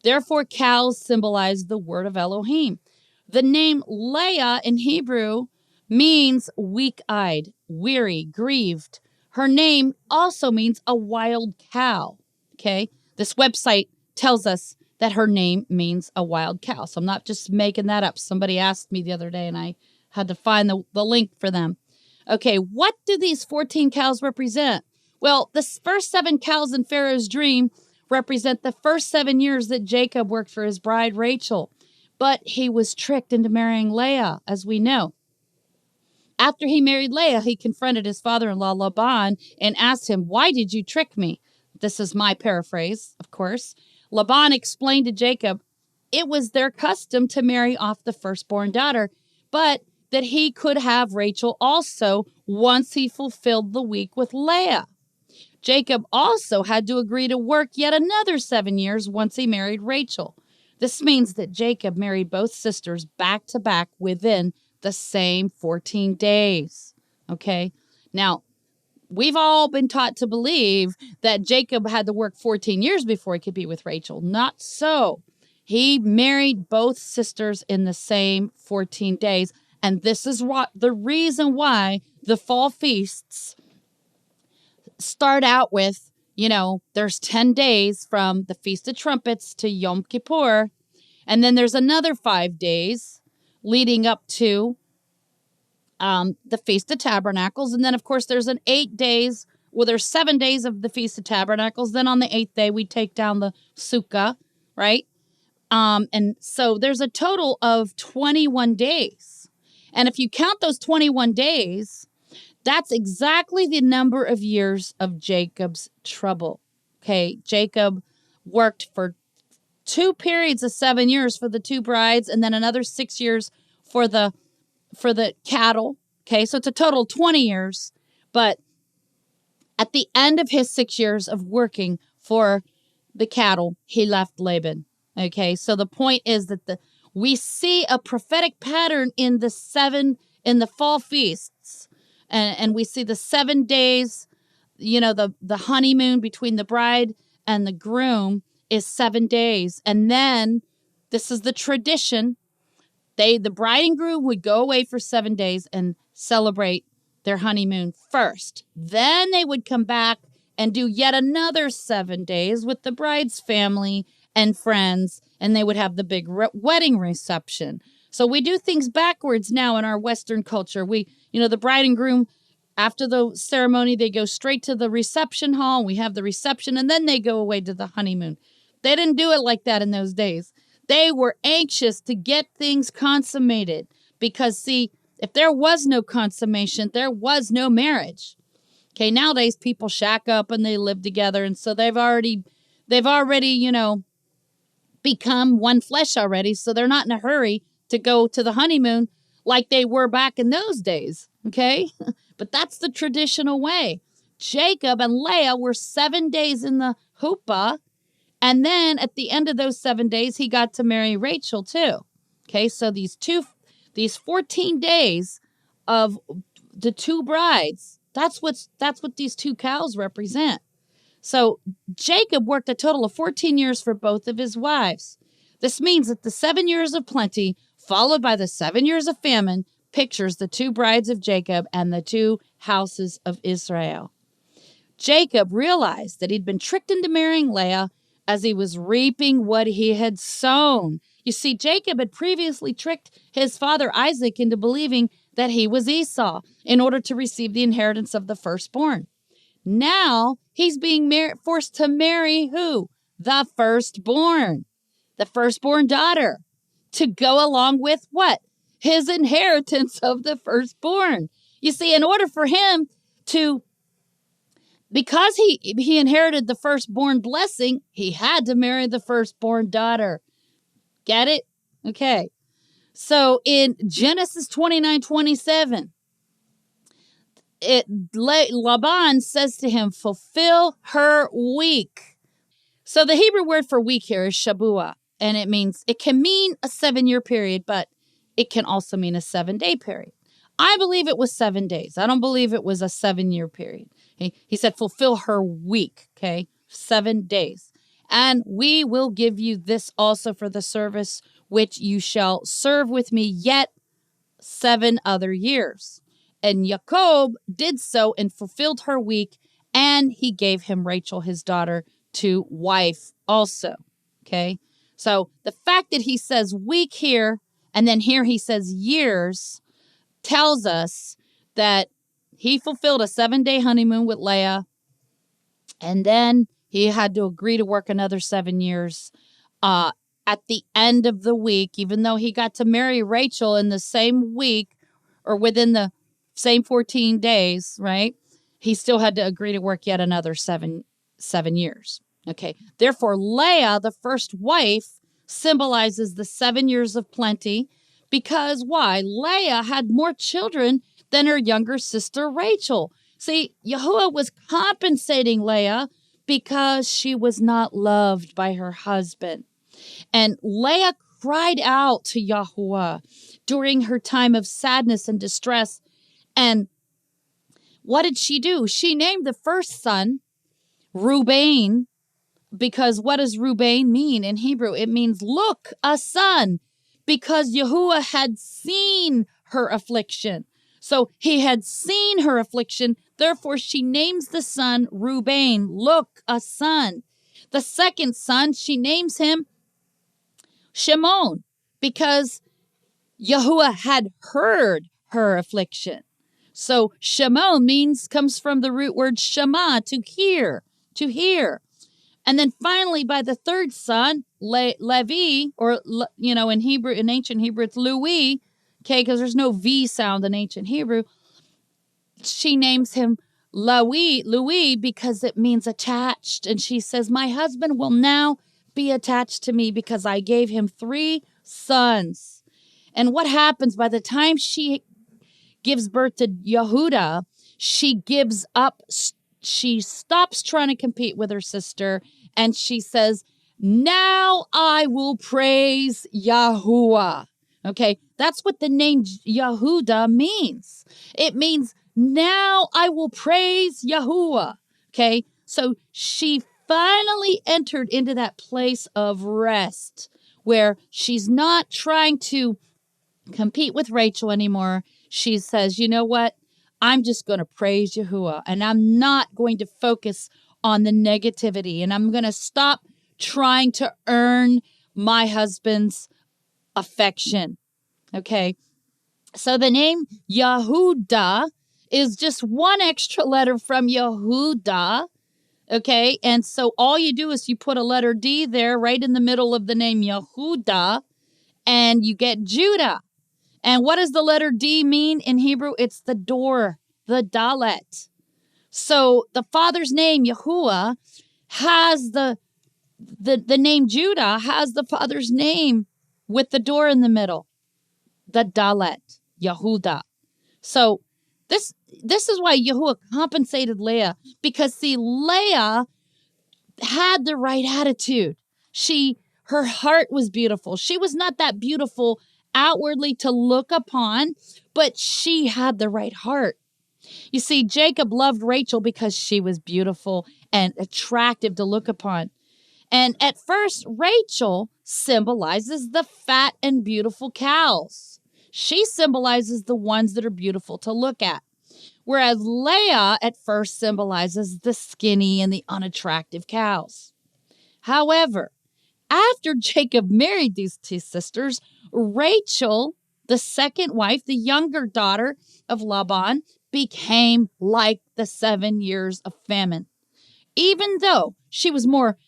Therefore, cows symbolize the word of Elohim. The name Leah in Hebrew means weak-eyed, weary, grieved. Her name also means a wild cow. Okay? This website tells us that her name means a wild cow. So I'm not just making that up. Somebody asked me the other day, and I had to find the link for them. Okay, what do these 14 cows represent? Well, the first 7 cows in Pharaoh's dream represent the first 7 years that Jacob worked for his bride Rachel. But he was tricked into marrying Leah, as we know. After he married Leah, he confronted his father-in-law Laban and asked him, "Why did you trick me?" This is my paraphrase, of course. Laban explained to Jacob it was their custom to marry off the firstborn daughter, but that he could have Rachel also once he fulfilled the week with Leah. Jacob also had to agree to work yet another 7 years once he married Rachel. This means that Jacob married both sisters back to back within the same 14 days. Okay? Now, we've all been taught to believe that Jacob had to work 14 years before he could be with Rachel. Not so. He married both sisters in the same 14 days. And this is the reason why the fall feasts start out with, there's 10 days from the Feast of Trumpets to Yom Kippur. And then there's another 5 days leading up to the Feast of Tabernacles. And then, of course, there's 8 days. Well, there's 7 days of the Feast of Tabernacles. Then on the 8th day, we take down the Sukkah, right? And so there's a total of 21 days. And if you count those 21 days, that's exactly the number of years of Jacob's trouble. Okay, Jacob worked for 2 periods of 7 years for the 2 brides, and then another 6 years for the cattle. Okay, so it's a total of 20 years. But at the end of his 6 years of working for the cattle, he left Laban. Okay, so the point is that we see a prophetic pattern in the fall feasts. And we see the 7 days, the honeymoon between the bride and the groom is 7 days. And then this is the tradition. The bride and groom would go away for 7 days and celebrate their honeymoon first. Then they would come back and do yet another 7 days with the bride's family and friends, and they would have the big wedding reception. So we do things backwards now in our Western culture. The bride and groom, after the ceremony, they go straight to the reception hall. We have the reception, and then they go away to the honeymoon. They didn't do it like that in those days. They were anxious to get things consummated because, see, if there was no consummation, there was no marriage. Okay, nowadays people shack up and they live together, and so they've already, become one flesh already, so they're not in a hurry to go to the honeymoon like they were back in those days, okay? But that's the traditional way. Jacob and Leah were 7 days in the chuppah, and then at the end of those 7 days, he got to marry Rachel too. Okay, so these 14 days of the 2 brides, that's what these 2 cows represent. So Jacob worked a total of 14 years for both of his wives. This means that the 7 years of plenty, followed by the 7 years of famine, pictures the two brides of Jacob and the two houses of Israel. Jacob realized that he'd been tricked into marrying Leah as he was reaping what he had sown. You see, Jacob had previously tricked his father Isaac into believing that he was Esau in order to receive the inheritance of the firstborn. Now he's being forced to marry who? The firstborn daughter, to go along with what? His inheritance of the firstborn. You see, in order for him to, because he inherited the firstborn blessing, he had to marry the firstborn daughter. Get it? Okay. So in Genesis 29:27, Laban says to him, fulfill her week. So the Hebrew word for week here is shabua, and it can mean a 7-year period, but it can also mean a 7-day period. I believe it was 7 days. I don't believe it was a 7-year period. He said, fulfill her week, okay? 7 days. And we will give you this also for the service which you shall serve with me yet 7 other years. And Jacob did so and fulfilled her week, and he gave him Rachel, his daughter, to wife also. Okay? So the fact that he says week here, and then here he says years, tells us that he fulfilled a 7-day honeymoon with Leah, and then he had to agree to work another 7 years. At the end of the week, even though he got to marry Rachel in the same week or within the same 14 days, right? He still had to agree to work yet another seven years. Okay. Therefore, Leah, the first wife, symbolizes the 7 years of plenty because why? Leah had more children than her younger sister Rachel. See, Yahuwah was compensating Leah because she was not loved by her husband. And Leah cried out to Yahuwah during her time of sadness and distress. And what did she do? She named the first son Reuben, because what does Reuben mean in Hebrew? It means, look, a son, because Yahuwah had seen her affliction. So he had seen her affliction. Therefore, she names the son Reuben, look, a son. The second son, she names him Shimon, because Yahuwah had heard her affliction. So Shimon comes from the root word shema, to hear. And then finally, by the third son, Levi, or, in Hebrew, in ancient Hebrew, it's Louis, okay, because there's no V sound in ancient Hebrew. She names him Louis, because it means attached. And she says, my husband will now be attached to me because I gave him 3 sons. And what happens by the time she gives birth to Yehuda, she gives up. She stops trying to compete with her sister, and she says, now I will praise Yahuwah. Okay, that's what the name Yehuda means. It means, now I will praise Yahuwah. Okay, so she finally entered into that place of rest where she's not trying to compete with Rachel anymore. She says, you know what? I'm just going to praise Yahuwah, and I'm not going to focus on the negativity, and I'm going to stop trying to earn my husband's affection. Okay. So the name Yehuda is just one extra letter from Yehuda. Okay. And so all you do is you put a letter D there right in the middle of the name Yehuda, and you get Judah. And what does the letter D mean in Hebrew? It's the door, the dalet. So the father's name, Yahuwah, has the name Judah, has the father's name with the door in the middle, the dalet, Yehuda. So this is why Yahuwah compensated Leah, because see, Leah had the right attitude. Her heart was beautiful. She was not that beautiful outwardly to look upon, but she had the right heart. You see, Jacob loved Rachel because she was beautiful and attractive to look upon. And at first, Rachel symbolizes the fat and beautiful cows. She symbolizes the ones that are beautiful to look at. Whereas Leah at first symbolizes the skinny and the unattractive cows. However, after Jacob married these two sisters, Rachel, the second wife, the younger daughter of Laban, became like the 7 years of famine. Even though she was more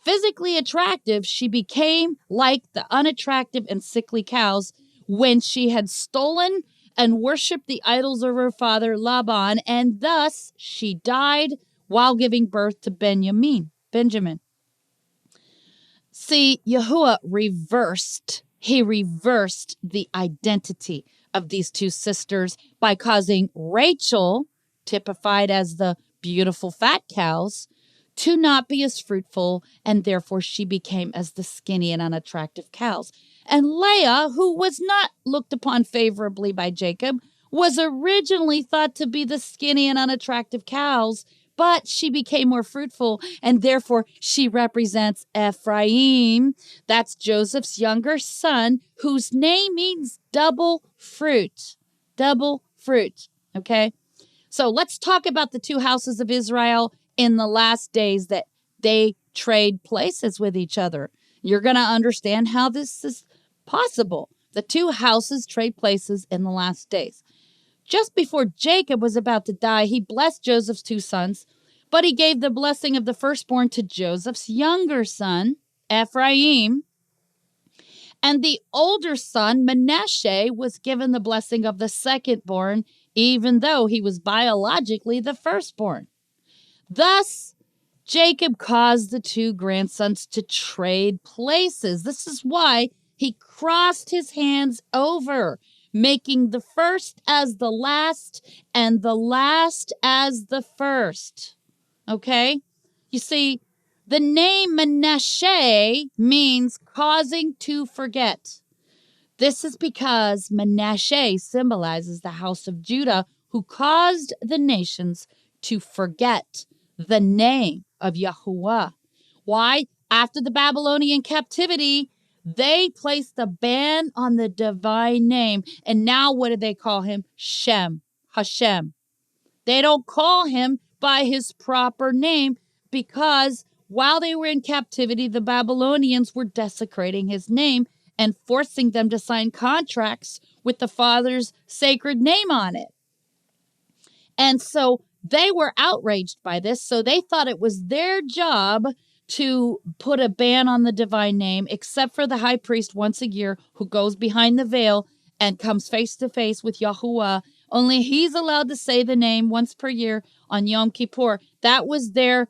physically attractive, she became like the unattractive and sickly cows when she had stolen and worshipped the idols of her father Laban, and thus she died while giving birth to Benjamin. See, Yahuwah reversed the identity of these two sisters by causing Rachel, typified as the beautiful fat cows, to not be as fruitful, and therefore she became as the skinny and unattractive cows. And Leah, who was not looked upon favorably by Jacob, was originally thought to be the skinny and unattractive cows, but she became more fruitful, and therefore she represents Ephraim. That's Joseph's younger son, whose name means double fruit. Double fruit, okay? So let's talk about the two houses of Israel in the last days that they trade places with each other. You're going to understand how this is possible. The two houses trade places in the last days. Just before Jacob was about to die, he blessed Joseph's two sons, but he gave the blessing of the firstborn to Joseph's younger son, Ephraim. And the older son, Manasseh, was given the blessing of the secondborn, even though he was biologically the firstborn. Thus, Jacob caused the two grandsons to trade places. This is why he crossed his hands over, making the first as the last and the last as the first. Okay? You see, the name Manasseh means causing to forget. This is because Manasseh symbolizes the house of Judah, who caused the nations to forget the name of Yahuwah. Why? After the Babylonian captivity, they placed a ban on the divine name. And now what do they call him? Hashem. They don't call him by his proper name because while they were in captivity, the Babylonians were desecrating his name and forcing them to sign contracts with the Father's sacred name on it. And so they were outraged by this, so they thought it was their job to put a ban on the divine name, except for the high priest once a year who goes behind the veil and comes face to face with Yahuwah. Only he's allowed to say the name once per year on Yom Kippur. That was their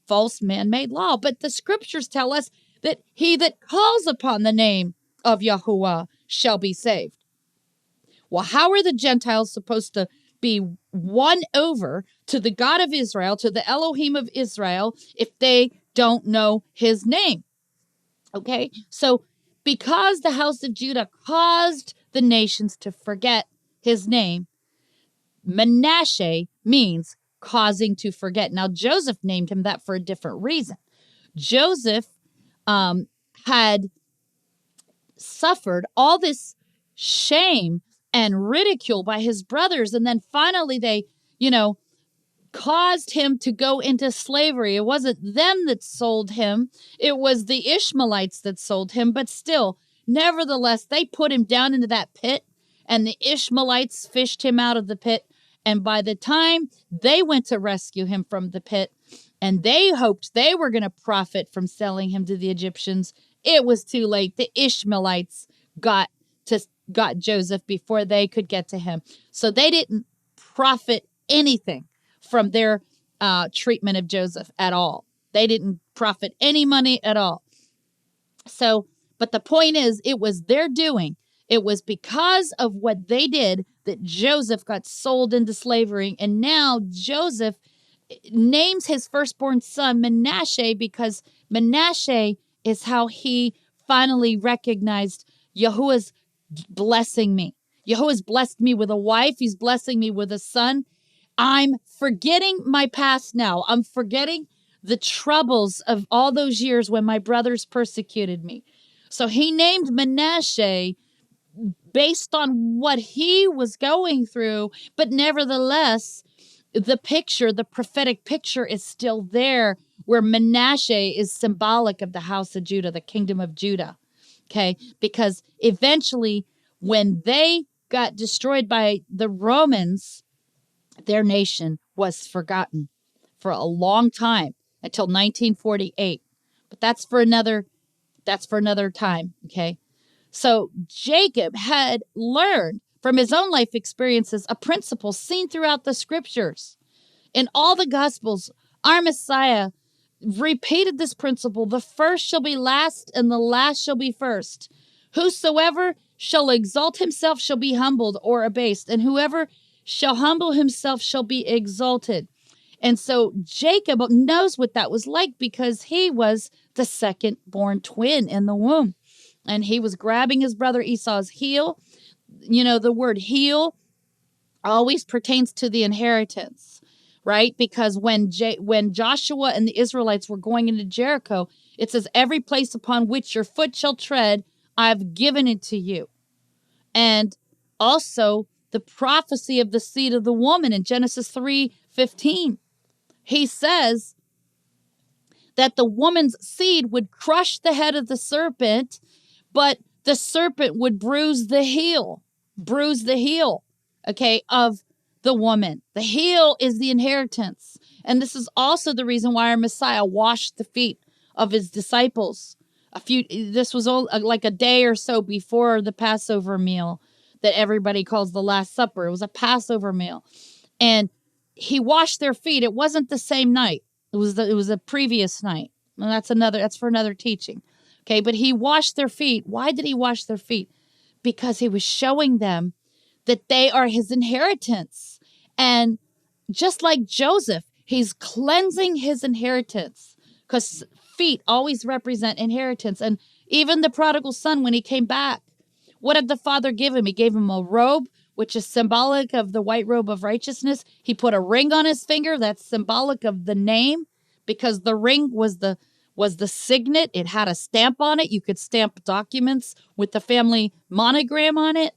false man-made law. But the scriptures tell us that he that calls upon the name of Yahuwah shall be saved. Well, how are the Gentiles supposed to be won over to the God of Israel, to the Elohim of Israel, if they don't know his name? Okay, so because the house of Judah caused the nations to forget his name, Manasseh means causing to forget. Now, Joseph named him that for a different reason. Joseph had suffered all this shame and ridicule by his brothers, and then finally they, caused him to go into slavery. It wasn't them that sold him. It was the Ishmaelites that sold him, but still, nevertheless, they put him down into that pit, and the Ishmaelites fished him out of the pit. And by the time they went to rescue him from the pit, and they hoped they were going to profit from selling him to the Egyptians, it was too late. The Ishmaelites got Joseph before they could get to him. So they didn't profit anything from their treatment of Joseph at all. They didn't profit any money at all. So, but the point is, it was their doing. It was because of what they did that Joseph got sold into slavery. And now Joseph names his firstborn son Manasseh because Manasseh is how he finally recognized Yahuwah's blessing me. Jehovah's blessed me with a wife. He's blessing me with a son. I'm forgetting my past now. I'm forgetting the troubles of all those years when my brothers persecuted me. So he named Manasseh based on what he was going through, but nevertheless, the prophetic picture is still there, where Manasseh is symbolic of the house of Judah, the kingdom of Judah. Okay, because eventually, when they got destroyed by the Romans, their nation was forgotten for a long time until 1948. But that's for another time, okay? So Jacob had learned from his own life experiences a principle seen throughout the scriptures. In all the gospels, our Messiah repeated this principle: the first shall be last and the last shall be first. Whosoever shall exalt himself shall be humbled or abased, and whoever shall humble himself shall be exalted. And so Jacob knows what that was like, because he was the second born twin in the womb. And he was grabbing his brother Esau's heel. You know, the word heel always pertains to the inheritance, right? Because when Joshua and the Israelites were going into Jericho, it says, every place upon which your foot shall tread, I've given it to you. And also the prophecy of the seed of the woman in Genesis 3:15. He says that the woman's seed would crush the head of the serpent, but the serpent would bruise the heel, okay, of the woman. The heel is the inheritance. And this is also the reason why our Messiah washed the feet of his disciples. This was like a day or so before the Passover meal that everybody calls the Last Supper. It was a Passover meal. And he washed their feet. It wasn't the same night. It was a previous night. And that's for another teaching. Okay, but he washed their feet. Why did he wash their feet? Because he was showing them that they are his inheritance. And just like Joseph, he's cleansing his inheritance, because feet always represent inheritance. And even the prodigal son, when he came back, what did the father give him? He gave him a robe, which is symbolic of the white robe of righteousness. He put a ring on his finger. That's symbolic of the name, because the ring was the signet. It had a stamp on it. You could stamp documents with the family monogram on it.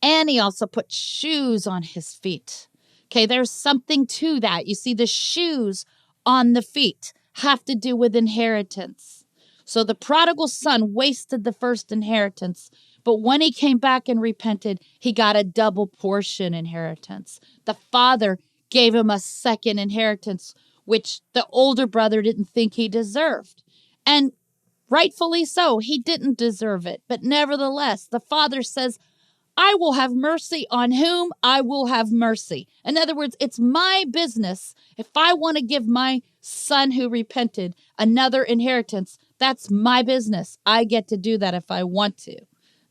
And he also put shoes on his feet. Okay, there's something to that. You see, the shoes on the feet have to do with inheritance. So the prodigal son wasted the first inheritance, but when he came back and repented, he got a double portion inheritance. The father gave him a second inheritance, which the older brother didn't think he deserved. And rightfully so, he didn't deserve it. But nevertheless, the father says, I will have mercy on whom I will have mercy. In other words, it's my business. If I want to give my son who repented another inheritance, that's my business. I get to do that if I want to.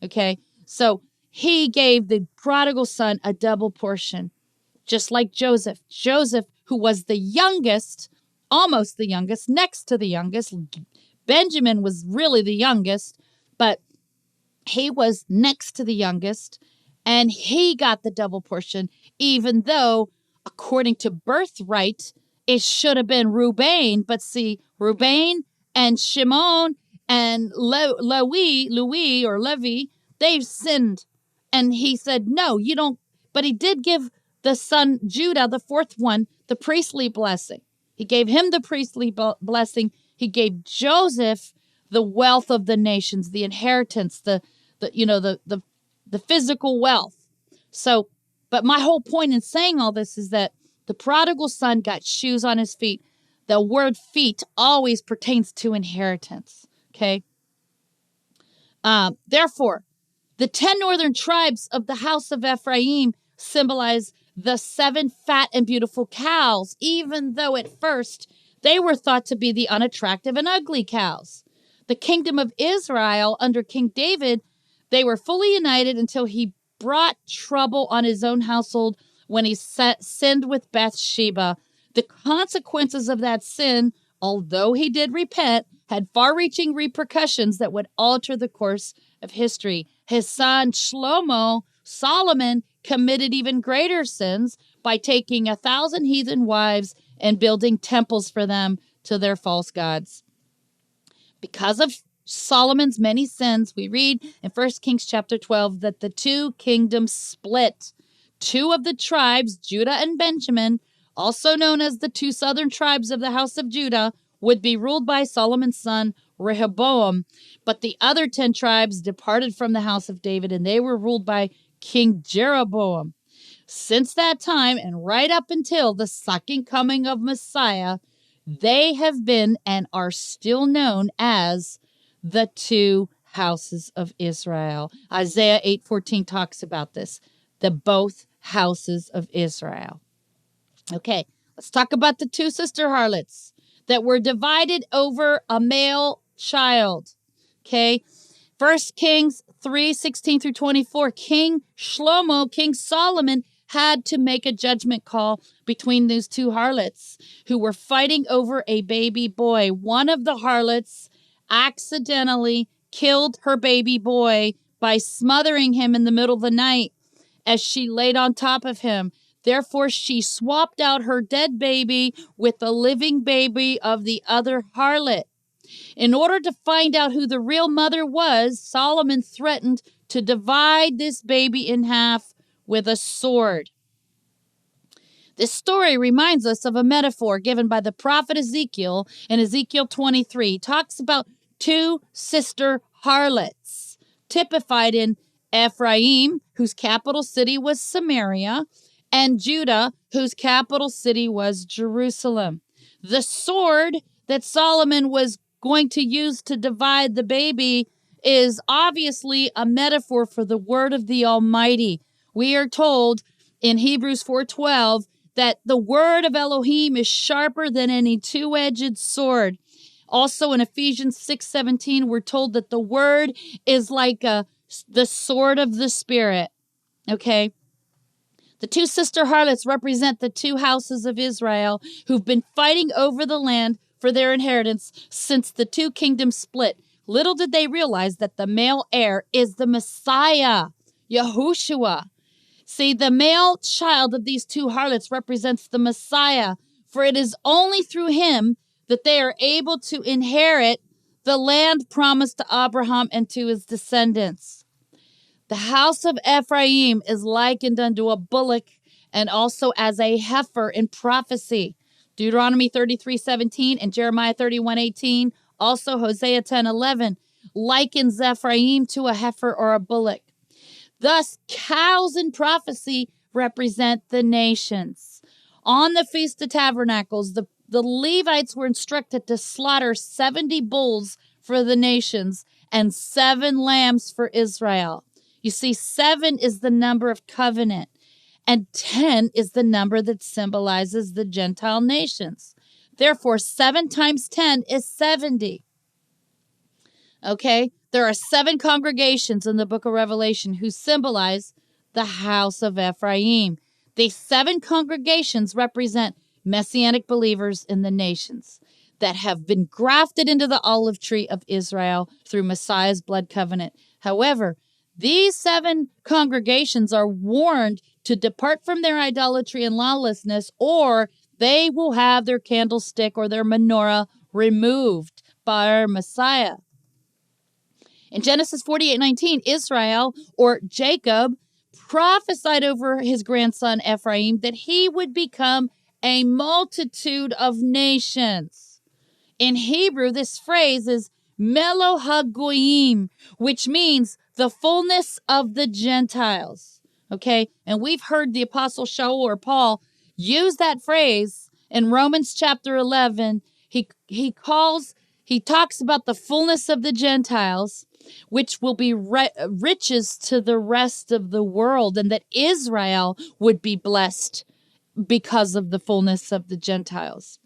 Okay? So he gave the prodigal son a double portion, just like Joseph. Joseph, who was the youngest, almost the youngest, next to the youngest. Benjamin was really the youngest, but he was next to the youngest, and he got the double portion, even though, according to birthright, it should have been Reuben. But see, Reuben and Shimon and Levi, they've sinned. And he said, no, you don't. But he did give the son Judah, the fourth one, the priestly blessing. He gave him the priestly blessing. He gave Joseph the wealth of the nations, the inheritance, the physical wealth. So, but my whole point in saying all this is that the prodigal son got shoes on his feet. The word feet always pertains to inheritance. Okay. Therefore, the 10 northern tribes of the house of Ephraim symbolize the 7 fat and beautiful cows, even though at first they were thought to be the unattractive and ugly cows. The kingdom of Israel under King David, they were fully united until he brought trouble on his own household when he sinned with Bathsheba. The consequences of that sin, although he did repent, had far-reaching repercussions that would alter the course of history. His son Solomon committed even greater sins by taking 1,000 heathen wives and building temples for them to their false gods. Because of Solomon's many sins, we read in 1 Kings chapter 12 that the two kingdoms split. Two of the tribes, Judah and Benjamin, also known as the two southern tribes of the house of Judah, would be ruled by Solomon's son Rehoboam. But the other 10 tribes departed from the house of David, and they were ruled by King Jeroboam. Since that time, and right up until the second coming of Messiah, they have been and are still known as the two houses of Israel. Isaiah 8:14 talks about this, the both houses of Israel. Okay, let's talk about the two sister harlots that were divided over a male child. Okay, 1 Kings 3:16 through 24, King Solomon had to make a judgment call between those two harlots who were fighting over a baby boy. One of the harlots accidentally killed her baby boy by smothering him in the middle of the night as she laid on top of him. Therefore, she swapped out her dead baby with the living baby of the other harlot. In order to find out who the real mother was, Solomon threatened to divide this baby in half with a sword. This story reminds us of a metaphor given by the prophet Ezekiel in Ezekiel 23. He talks about two sister harlots, typified in Ephraim, whose capital city was Samaria, and Judah, whose capital city was Jerusalem. The sword that Solomon was going to use to divide the baby is obviously a metaphor for the word of the Almighty. We are told in Hebrews 4:12 that the word of Elohim is sharper than any two-edged sword. Also in Ephesians 6:17, we're told that the word is like the sword of the Spirit. Okay? The two sister harlots represent the two houses of Israel who've been fighting over the land for their inheritance since the two kingdoms split. Little did they realize that the male heir is the Messiah, Yahushua. See, the male child of these two harlots represents the Messiah, for it is only through him that they are able to inherit the land promised to Abraham and to his descendants. The house of Ephraim is likened unto a bullock and also as a heifer in prophecy. Deuteronomy 33:17 and Jeremiah 31:18, also Hosea 10:11, likens Ephraim to a heifer or a bullock. Thus, cows in prophecy represent the nations. On the Feast of Tabernacles, the Levites were instructed to slaughter 70 bulls for the nations and 7 lambs for Israel. You see, 7 is the number of covenant, and 10 is the number that symbolizes the Gentile nations. Therefore, 7 times 10 is 70. Okay? There are 7 congregations in the book of Revelation who symbolize the house of Ephraim. These 7 congregations represent Messianic believers in the nations that have been grafted into the olive tree of Israel through Messiah's blood covenant. However, these 7 congregations are warned to depart from their idolatry and lawlessness, or they will have their candlestick or their menorah removed by our Messiah. In Genesis 48:19, Israel, or Jacob, prophesied over his grandson Ephraim that he would become a multitude of nations. In Hebrew, this phrase is Melo HaGoyim, which means the fullness of the Gentiles. Okay? And we've heard the Apostle Shaul or Paul use that phrase in Romans chapter 11. He talks about the fullness of the Gentiles, which will be riches to the rest of the world, and that Israel would be blessed because of the fullness of the Gentiles.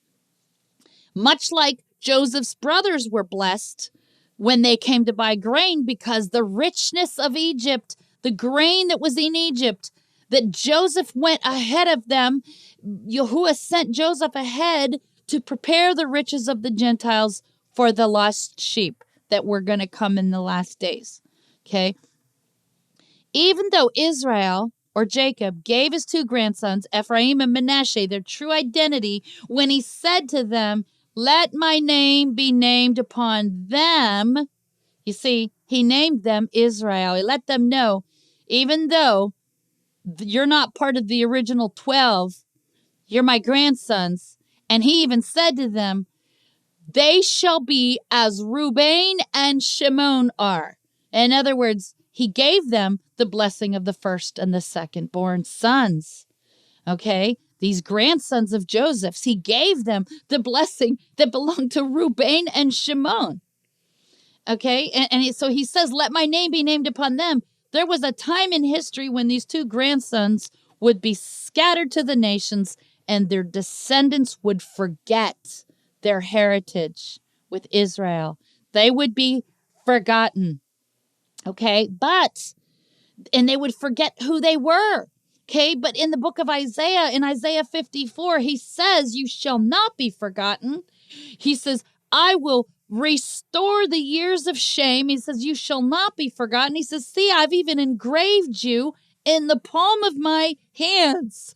Much like Joseph's brothers were blessed when they came to buy grain, because the richness of Egypt, the grain that was in Egypt, that Joseph went ahead of them, Yahuwah sent Joseph ahead to prepare the riches of the Gentiles for the lost sheep that were going to come in the last days. Okay? Even though Israel, or Jacob, gave his two grandsons, Ephraim and Manasseh, their true identity when he said to them, let my name be named upon them. You see, he named them Israel. He let them know, even though you're not part of the original 12, you're my grandsons. And he even said to them, they shall be as Reuben and Shimon are. In other words, he gave them the blessing of the first and the second born sons. Okay? These grandsons of Joseph's, he gave them the blessing that belonged to Reuben and Shimon. Okay? And so he says, let my name be named upon them. There was a time in history when these two grandsons would be scattered to the nations and their descendants would forget their heritage with Israel. They would be forgotten. Okay? And they would forget who they were. Okay, but in the book of Isaiah, in Isaiah 54, he says, you shall not be forgotten. He says, I will restore the years of shame. He says, you shall not be forgotten. He says, see, I've even engraved you in the palm of my hands.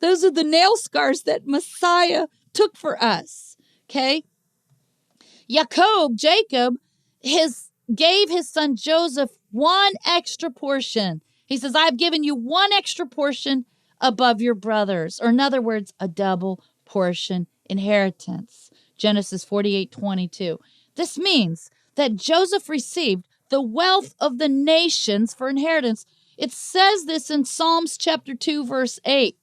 Those are the nail scars that Messiah took for us. Okay, Jacob, gave his son Joseph one extra portion. He says, I've given you one extra portion above your brothers. Or in other words, a double portion inheritance. Genesis 48:22. This means that Joseph received the wealth of the nations for inheritance. It says this in Psalms chapter 2, verse 8.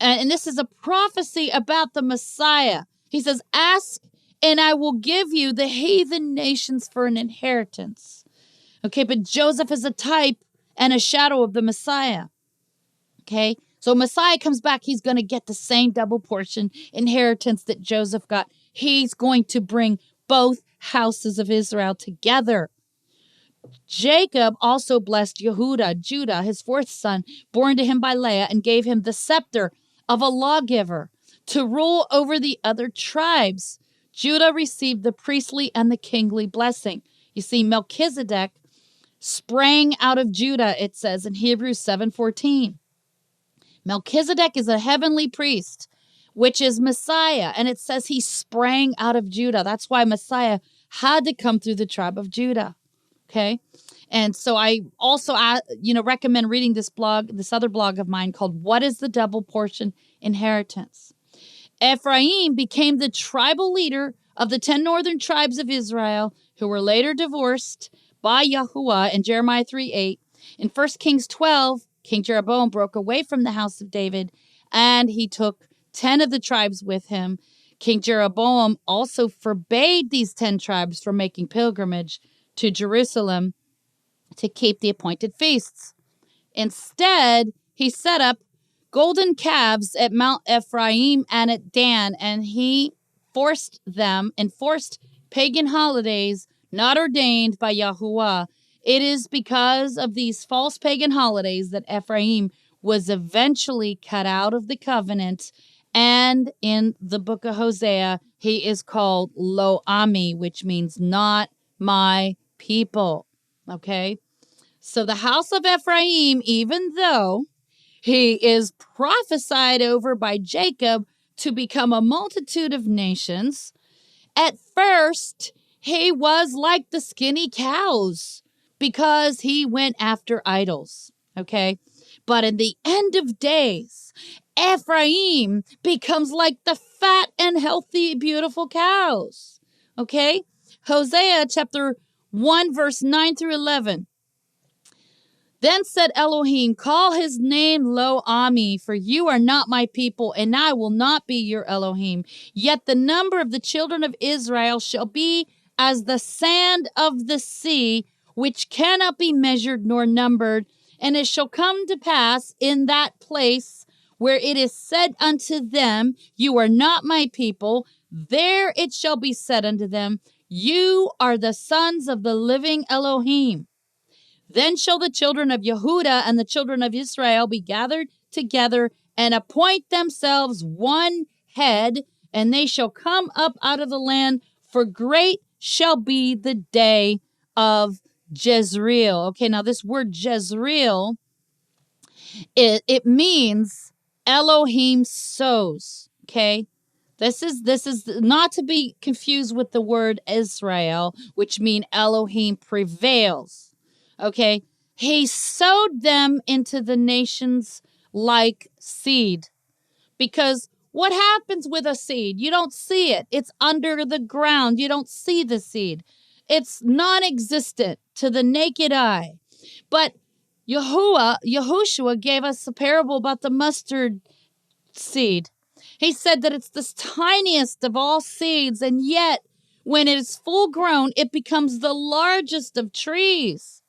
And this is a prophecy about the Messiah. He says, ask and I will give you the heathen nations for an inheritance. Okay, but Joseph is a type and a shadow of the Messiah. Okay, so Messiah comes back, he's going to get the same double portion inheritance that Joseph got. He's going to bring both houses of Israel together. Jacob also blessed Judah, his fourth son, born to him by Leah, and gave him the scepter of a lawgiver to rule over the other tribes. Judah received the priestly and the kingly blessing. You see, Melchizedek sprang out of Judah, it says in Hebrews 7:14. Melchizedek is a heavenly priest, which is Messiah, and it says he sprang out of Judah. That's why Messiah had to come through the tribe of Judah. Okay, and so I also, recommend reading this other blog of mine called "What is the Double Portion Inheritance?" Ephraim became the tribal leader of the 10 northern tribes of Israel, who were later divorced by Yahuwah in Jeremiah 3:8. In 1 Kings 12, King Jeroboam broke away from the house of David, and he took 10 of the tribes with him. King Jeroboam also forbade these 10 tribes from making pilgrimage to Jerusalem to keep the appointed feasts. Instead, he set up golden calves at Mount Ephraim and at Dan, and he enforced pagan holidays not ordained by Yahuwah. It is because of these false pagan holidays that Ephraim was eventually cut out of the covenant, and in the book of Hosea, he is called Lo Ami, which means not my people. Okay? So the house of Ephraim, even though he is prophesied over by Jacob to become a multitude of nations, at first he was like the skinny cows because he went after idols. Okay? But in the end of days, Ephraim becomes like the fat and healthy, beautiful cows. Okay? Hosea chapter 1, verse 9 through 11. Then said Elohim, call his name Lo Ami, for you are not my people, and I will not be your Elohim. Yet the number of the children of Israel shall be as the sand of the sea, which cannot be measured nor numbered. And it shall come to pass in that place where it is said unto them, you are not my people, there it shall be said unto them, you are the sons of the living Elohim. Then shall the children of Yehudah and the children of Israel be gathered together and appoint themselves one head, and they shall come up out of the land, for great shall be the day of Jezreel. Okay, now this word Jezreel, it means Elohim sows. Okay, this is not to be confused with the word Israel, which mean Elohim prevails. Okay, he sowed them into the nations like seed. Because what happens with a seed? You don't see it. It's under the ground. You don't see the seed. It's non-existent to the naked eye. But Yahushua gave us a parable about the mustard seed. He said that it's the tiniest of all seeds, and yet when it is full grown, it becomes the largest of trees.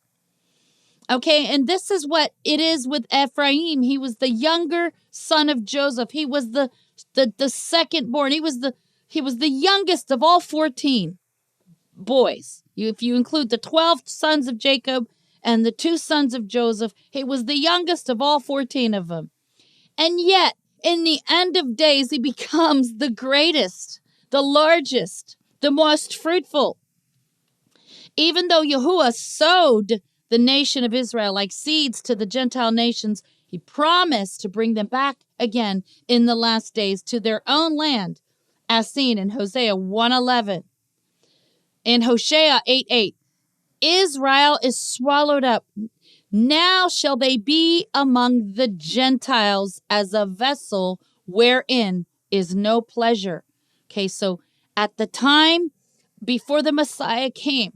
Okay, and this is what it is with Ephraim. He was the younger son of Joseph. He was the second born. He was the youngest of all 14 boys. If you include the 12 sons of Jacob and the 2 sons of Joseph, he was the youngest of all 14 of them. And yet, in the end of days, he becomes the greatest, the largest, the most fruitful. Even though Yahuwah sowed the nation of Israel like seeds to the Gentile nations, he promised to bring them back again in the last days to their own land, as seen in Hosea 1:11. In Hosea 8:8, Israel is swallowed up. Now shall they be among the Gentiles as a vessel wherein is no pleasure. Okay, so at the time before the Messiah came,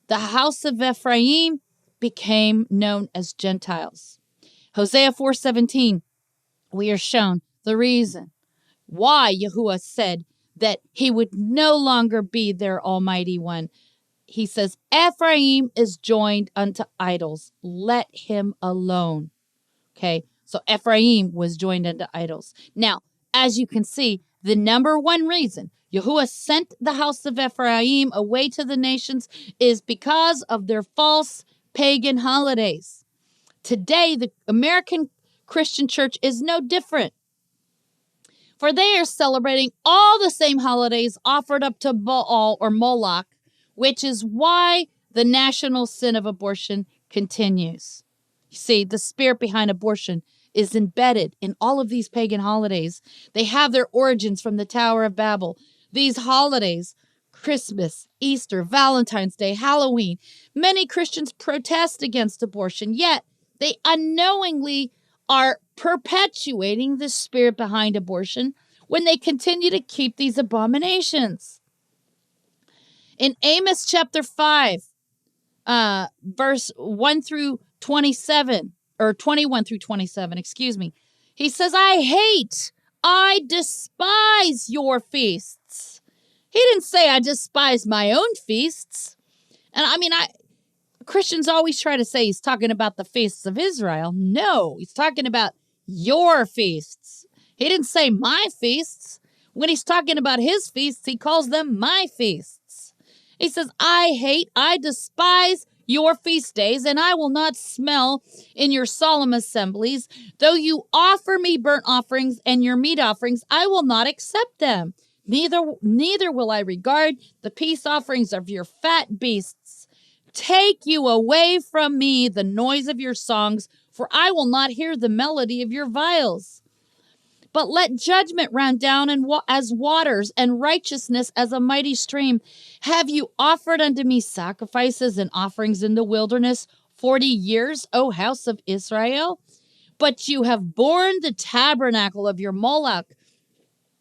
the house of Ephraim became known as Gentiles. Hosea 4:17, we are shown the reason why Yahuwah said that he would no longer be their Almighty One. He says, Ephraim is joined unto idols. Let him alone. Okay, so Ephraim was joined unto idols. Now, as you can see, the number one reason Yahuwah sent the house of Ephraim away to the nations is because of their false pagan holidays. Today, the American Christian church is no different, for they are celebrating all the same holidays offered up to Baal or Moloch, which is why the national sin of abortion continues. You see, the spirit behind abortion is embedded in all of these pagan holidays. They have their origins from the Tower of Babel. These holidays, Christmas, Easter, Valentine's Day, Halloween, many Christians protest against abortion, yet they unknowingly are perpetuating the spirit behind abortion when they continue to keep these abominations. In Amos chapter 5, verse 1 through 27, or 21 through 27, he says, I despise your feasts. He didn't say I despise my own feasts. And Christians always try to say he's talking about the feasts of Israel. No, he's talking about your feasts. He didn't say my feasts. When he's talking about his feasts, he calls them my feasts. He says, I despise your feast days, and I will not smell in your solemn assemblies. Though you offer me burnt offerings and your meat offerings, I will not accept them. Neither will I regard the peace offerings of your fat beasts. Take you away from me the noise of your songs, for I will not hear the melody of your viols. But let judgment run down as waters, and righteousness as a mighty stream. Have you offered unto me sacrifices and offerings in the wilderness 40 years, O house of Israel? But you have borne the tabernacle of your Moloch,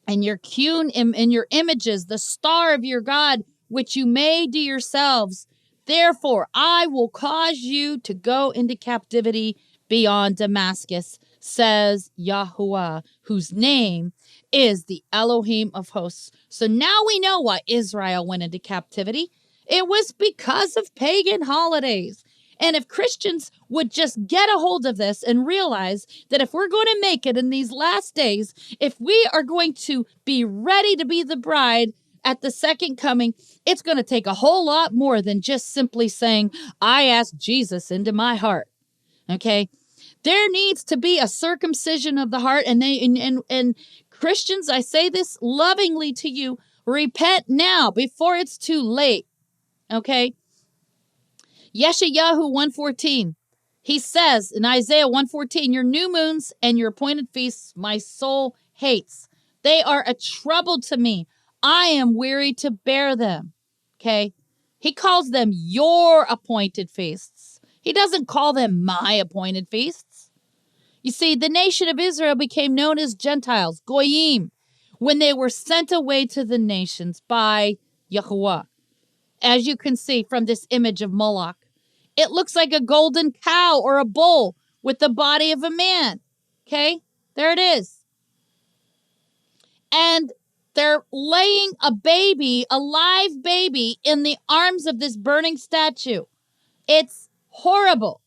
and your hewn in your images, the star of your God, which you made to yourselves. Therefore, I will cause you to go into captivity beyond Damascus, says Yahuwah, whose name is the Elohim of hosts. So now we know why Israel went into captivity. It was because of pagan holidays. And if Christians would just get a hold of this and realize that if we're going to make it in these last days, if we are going to be ready to be the bride at the second coming, it's going to take a whole lot more than just simply saying, I asked Jesus into my heart. Okay? There needs to be a circumcision of the heart, and Christians, I say this lovingly to you, repent now before it's too late. Okay? Yeshayahu 1:14. He says in Isaiah 1:14, your new moons and your appointed feasts my soul hates. They are a trouble to me. I am weary to bear them. Okay? He calls them your appointed feasts. He doesn't call them my appointed feasts. You see, the nation of Israel became known as Gentiles, Goyim, when they were sent away to the nations by Yahuwah. As you can see from this image of Moloch, it looks like a golden cow or a bull with the body of a man. Okay? There it is. And they're laying a baby, a live baby, in the arms of this burning statue. It's horrible.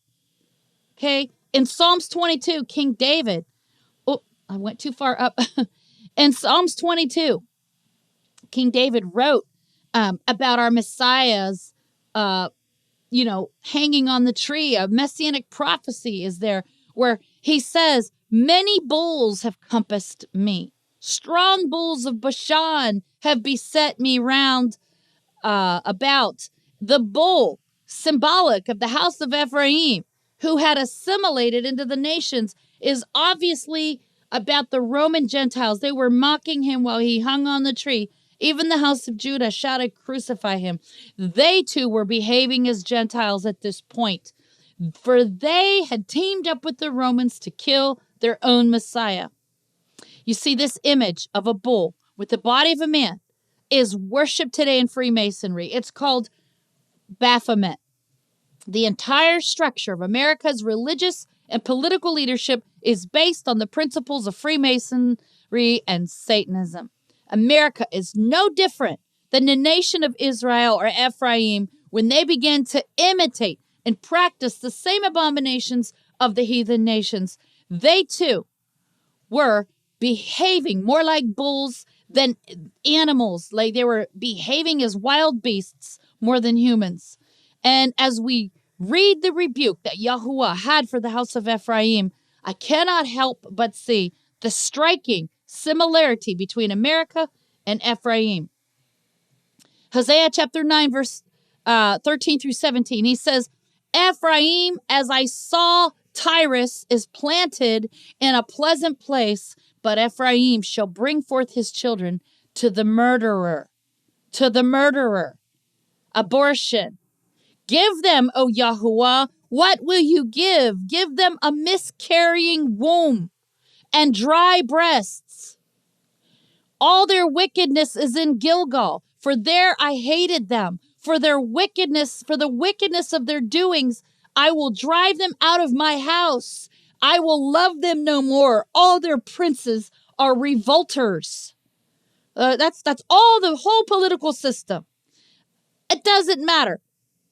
Okay? In Psalms 22, King David, oh, I went too far up. In Psalms 22, King David wrote about our Messiah's, hanging on the tree. A messianic prophecy is there where he says, many bulls have compassed me. Strong bulls of Bashan have beset me round about. The bull, symbolic of the house of Ephraim, who had assimilated into the nations, is obviously about the Roman Gentiles. They were mocking him while he hung on the tree. Even the house of Judah shouted, crucify him. They too were behaving as Gentiles at this point, for they had teamed up with the Romans to kill their own Messiah. You see, this image of a bull with the body of a man is worshipped today in Freemasonry. It's called Baphomet. The entire structure of America's religious and political leadership is based on the principles of Freemasonry and Satanism. America is no different than the nation of Israel or Ephraim when they began to imitate and practice the same abominations of the heathen nations. They too were behaving more like bulls than animals, like they were behaving as wild beasts more than humans. And as we read the rebuke that Yahuwah had for the house of Ephraim, I cannot help but see the striking similarity between America and Ephraim. Hosea chapter 9, verse 13 through 17, he says, Ephraim, as I saw Tyrus, is planted in a pleasant place, but Ephraim shall bring forth his children to the murderer. Abortion. Give them, O Yahuwah, what will you give? Give them a miscarrying womb and dry breasts. All their wickedness is in Gilgal, for there I hated them. For their wickedness, for the wickedness of their doings, I will drive them out of my house. I will love them no more. All their princes are revolters. That's all the whole political system. It doesn't matter.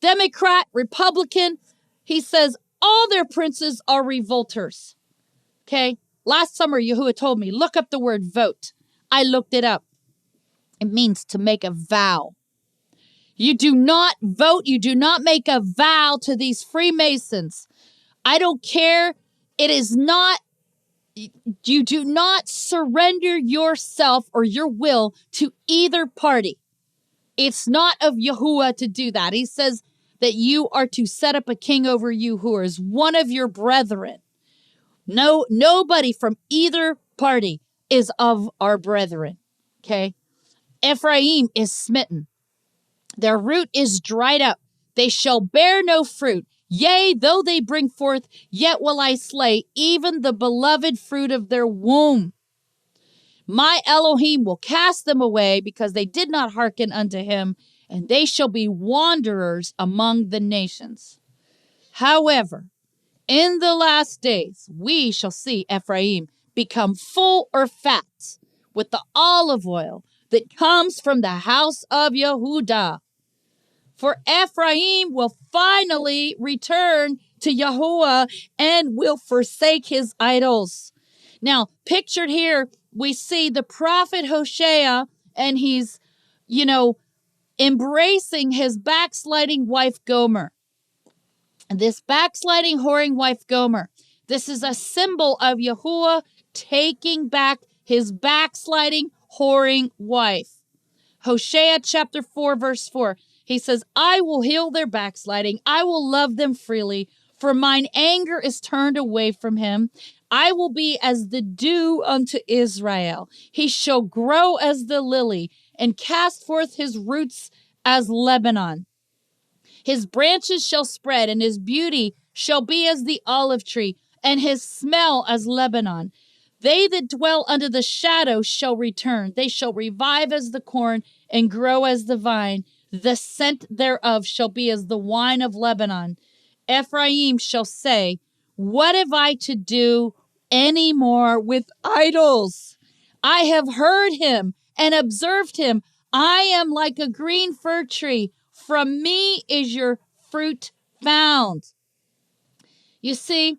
Democrat, Republican, he says all their princes are revolters. Okay? Last summer, Yahuwah told me, look up the word vote. I looked it up. It means to make a vow. You do not vote. You do not make a vow to these Freemasons. I don't care. It is not, you do not surrender yourself or your will to either party. It's not of Yahuwah to do that. He says that you are to set up a king over you who is one of your brethren. No, nobody from either party is of our brethren. Okay? Ephraim is smitten. Their root is dried up. They shall bear no fruit. Yea, though they bring forth, yet will I slay even the beloved fruit of their womb. My Elohim will cast them away because they did not hearken unto him, and they shall be wanderers among the nations. However, in the last days, we shall see Ephraim become full or fat with the olive oil that comes from the house of Yehudah. For Ephraim will finally return to Yahuwah and will forsake his idols. Now, pictured here, we see the prophet Hosea, and he's, embracing his backsliding wife Gomer. And this backsliding, whoring wife Gomer, this is a symbol of Yahuwah taking back his backsliding, whoring wife. Hosea chapter 4, verse 4. He says, I will heal their backsliding. I will love them freely, for mine anger is turned away from him. I will be as the dew unto Israel. He shall grow as the lily and cast forth his roots as Lebanon. His branches shall spread, and his beauty shall be as the olive tree, and his smell as Lebanon. They that dwell under the shadow shall return. They shall revive as the corn and grow as the vine. The scent thereof shall be as the wine of Lebanon. Ephraim shall say, what have I to do any more with idols? I have heard him and observed him. I am like a green fir tree. From me is your fruit found. You see,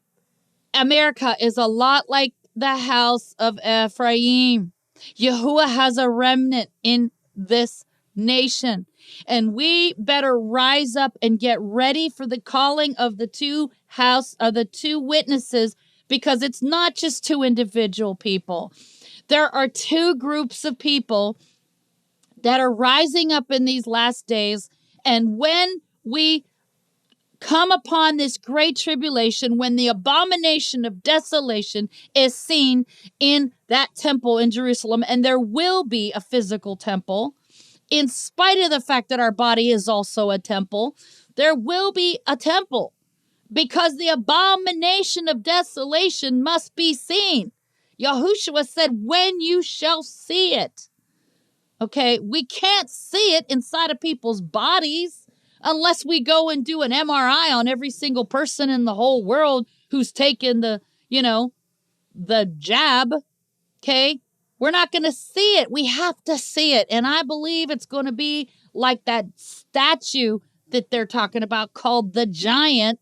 America is a lot like the house of Ephraim. Yahuwah has a remnant in this nation, and we better rise up and get ready for the calling of the two witnesses, because it's not just two individual people. There are two groups of people that are rising up in these last days, and when we come upon this great tribulation, when the abomination of desolation is seen in that temple in Jerusalem, and there will be a physical temple, in spite of the fact that our body is also a temple, there will be a temple, because the abomination of desolation must be seen. Yahushua said, when you shall see it. Okay, we can't see it inside of people's bodies unless we go and do an MRI on every single person in the whole world who's taken the jab. Okay, we're not going to see it. We have to see it. And I believe it's going to be like that statue that they're talking about called the Giant,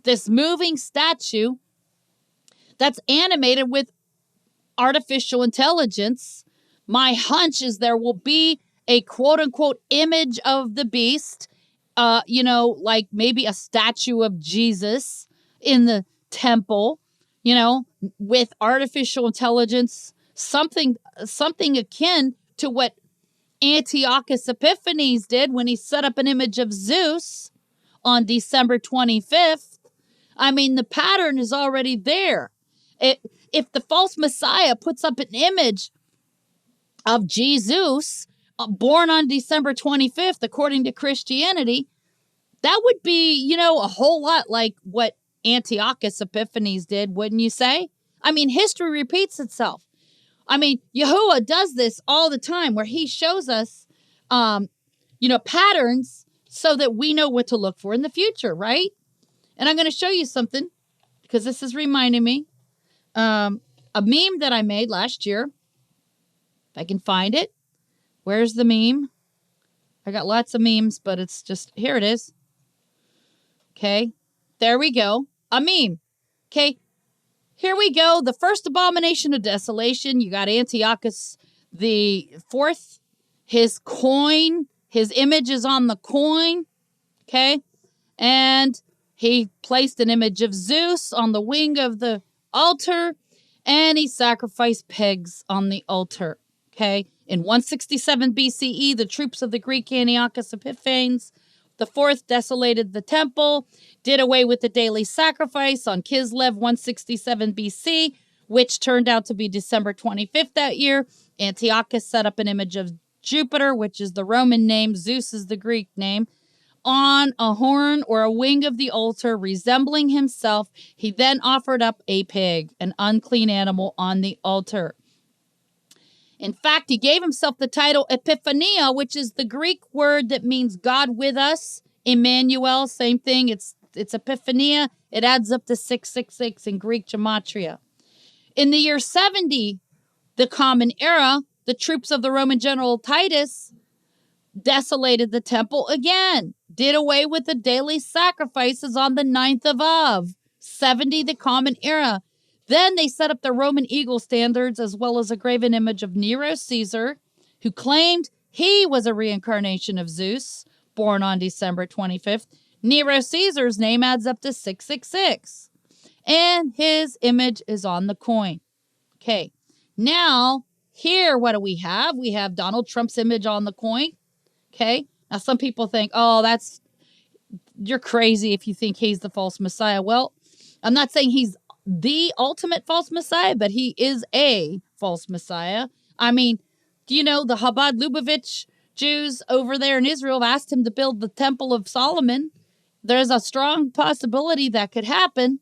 this moving statue that's animated with artificial intelligence. My hunch is there will be a quote unquote image of the beast, like maybe a statue of Jesus in the temple, with artificial intelligence, something akin to what Antiochus Epiphanes did when he set up an image of Zeus on December 25th. I mean, the pattern is already there. If the false Messiah puts up an image of Jesus born on December 25th, according to Christianity, that would be, a whole lot like what Antiochus Epiphanes did, wouldn't you say? I mean, history repeats itself. I mean, Yahuwah does this all the time, where he shows us, patterns so that we know what to look for in the future, right? And I'm going to show you something, because this is reminding me. A meme that I made last year. If I can find it. Where's the meme? I got lots of memes, but it's just, here it is. Okay. There we go. A meme. Okay. Here we go. The first abomination of desolation. You got Antiochus the fourth. His coin, his image is on the coin. Okay. And he placed an image of Zeus on the wing of the altar, and he sacrificed pigs on the altar. Okay. In 167 BCE, the troops of the Greek Antiochus Epiphanes the fourth desolated the temple, did away with the daily sacrifice on Kislev 167 BC, which turned out to be December 25th that year. Antiochus set up an image of Jupiter, which is the Roman name, Zeus is the Greek name, on a horn or a wing of the altar, resembling himself. He then offered up a pig, an unclean animal, on the altar. In fact, he gave himself the title Epiphania, which is the Greek word that means God with us. Emmanuel, same thing. It's Epiphania. It adds up to 666 in Greek gematria. In the year 70, the Common Era, the troops of the Roman general Titus desolated the temple again, did away with the daily sacrifices on the 9th of Av. 70, the Common Era. Then they set up the Roman eagle standards, as well as a graven image of Nero Caesar, who claimed he was a reincarnation of Zeus, born on December 25th. Nero Caesar's name adds up to 666. And his image is on the coin. Okay, now here, what do we have? We have Donald Trump's image on the coin. Okay, Now, some people think, you're crazy if you think he's the false Messiah. Well, I'm not saying he's the ultimate false Messiah, but he is a false Messiah. I mean, do you know the Chabad Lubavitch Jews over there in Israel have asked him to build the Temple of Solomon? There's a strong possibility that could happen.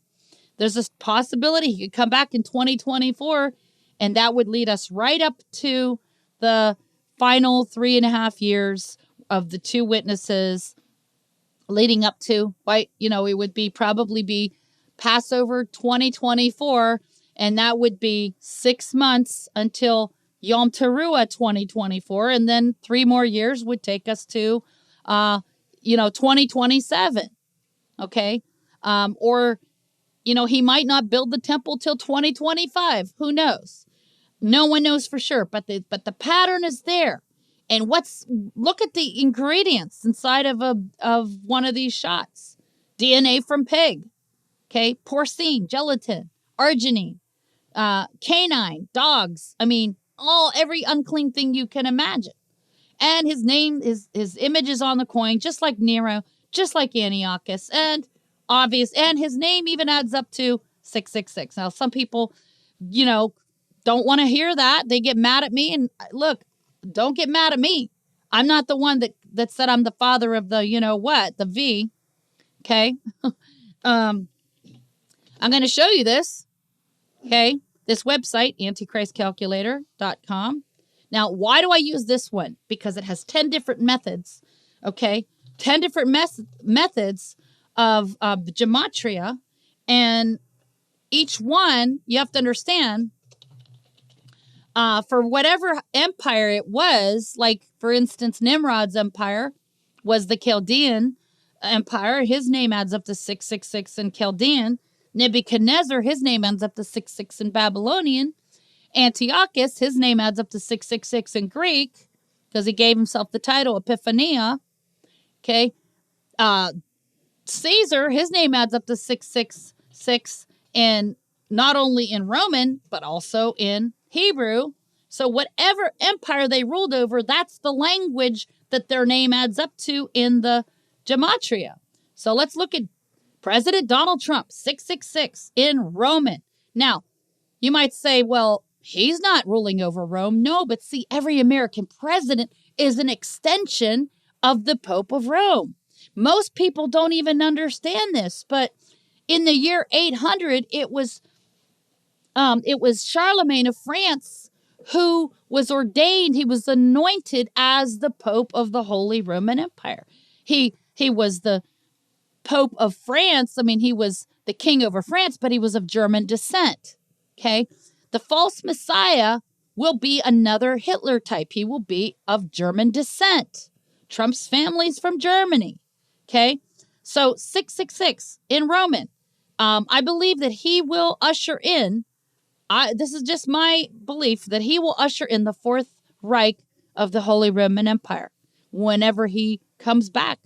There's a possibility he could come back in 2024, and that would lead us right up to the final 3.5 years of the two witnesses, leading up to, it would probably be Passover 2024, and that would be 6 months until Yom Teruah 2024, and then 3 more years would take us to, 2027. Okay, or he might not build the temple till 2025. Who knows? No one knows for sure, but the pattern is there. And look at the ingredients inside of one of these shots. DNA from pig, okay, porcine, gelatin, arginine, canine, dogs. I mean, every unclean thing you can imagine. And his name, his image is on the coin, just like Nero, just like Antiochus, and his name even adds up to 666. Now, some people, don't want to hear that. They get mad at me, and look, don't get mad at me. I'm not the one that said I'm the father of the, the V. Okay. I'm going to show you this. Okay. This website, antichristcalculator.com. Now, why do I use this one? Because it has 10 different methods. Okay. 10 different methods of the gematria. And each one, you have to understand, for whatever empire it was, like, for instance, Nimrod's empire was the Chaldean empire. His name adds up to 666 in Chaldean. Nebuchadnezzar, his name adds up to 66 in Babylonian. Antiochus, his name adds up to 666 in Greek, because he gave himself the title Epiphania. Okay. Caesar, his name adds up to 666 in not only in Roman, but also in Hebrew. So whatever empire they ruled over, that's the language that their name adds up to in the gematria. So let's look at President Donald Trump, 666 in Roman. Now, you might say, well, he's not ruling over Rome. No, but see, every American president is an extension of the Pope of Rome. Most people don't even understand this, but in the year 800, it was Charlemagne of France who was ordained. He was anointed as the Pope of the Holy Roman Empire. He was the Pope of France. I mean, he was the king over France, but he was of German descent. Okay. The false Messiah will be another Hitler type. He will be of German descent. Trump's family's from Germany. Okay. So 666 in Roman. I believe that he will usher in, this is just my belief, that he will usher in the Fourth Reich of the Holy Roman Empire whenever he comes back,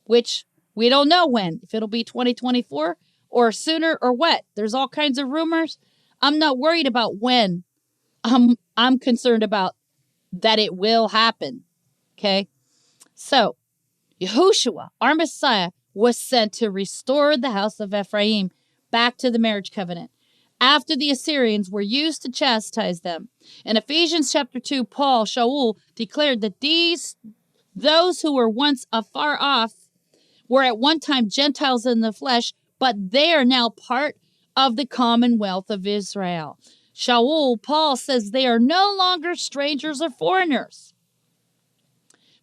which we don't know when, if it'll be 2024 or sooner or what. There's all kinds of rumors. I'm not worried about when. I'm concerned about that it will happen. Okay. So Yahushua, our Messiah, was sent to restore the house of Ephraim back to the marriage covenant after the Assyrians were used to chastise them. In Ephesians chapter 2, Shaul declared that those who were once afar off were at one time Gentiles in the flesh, but they are now part of the commonwealth of Israel. Paul says they are no longer strangers or foreigners.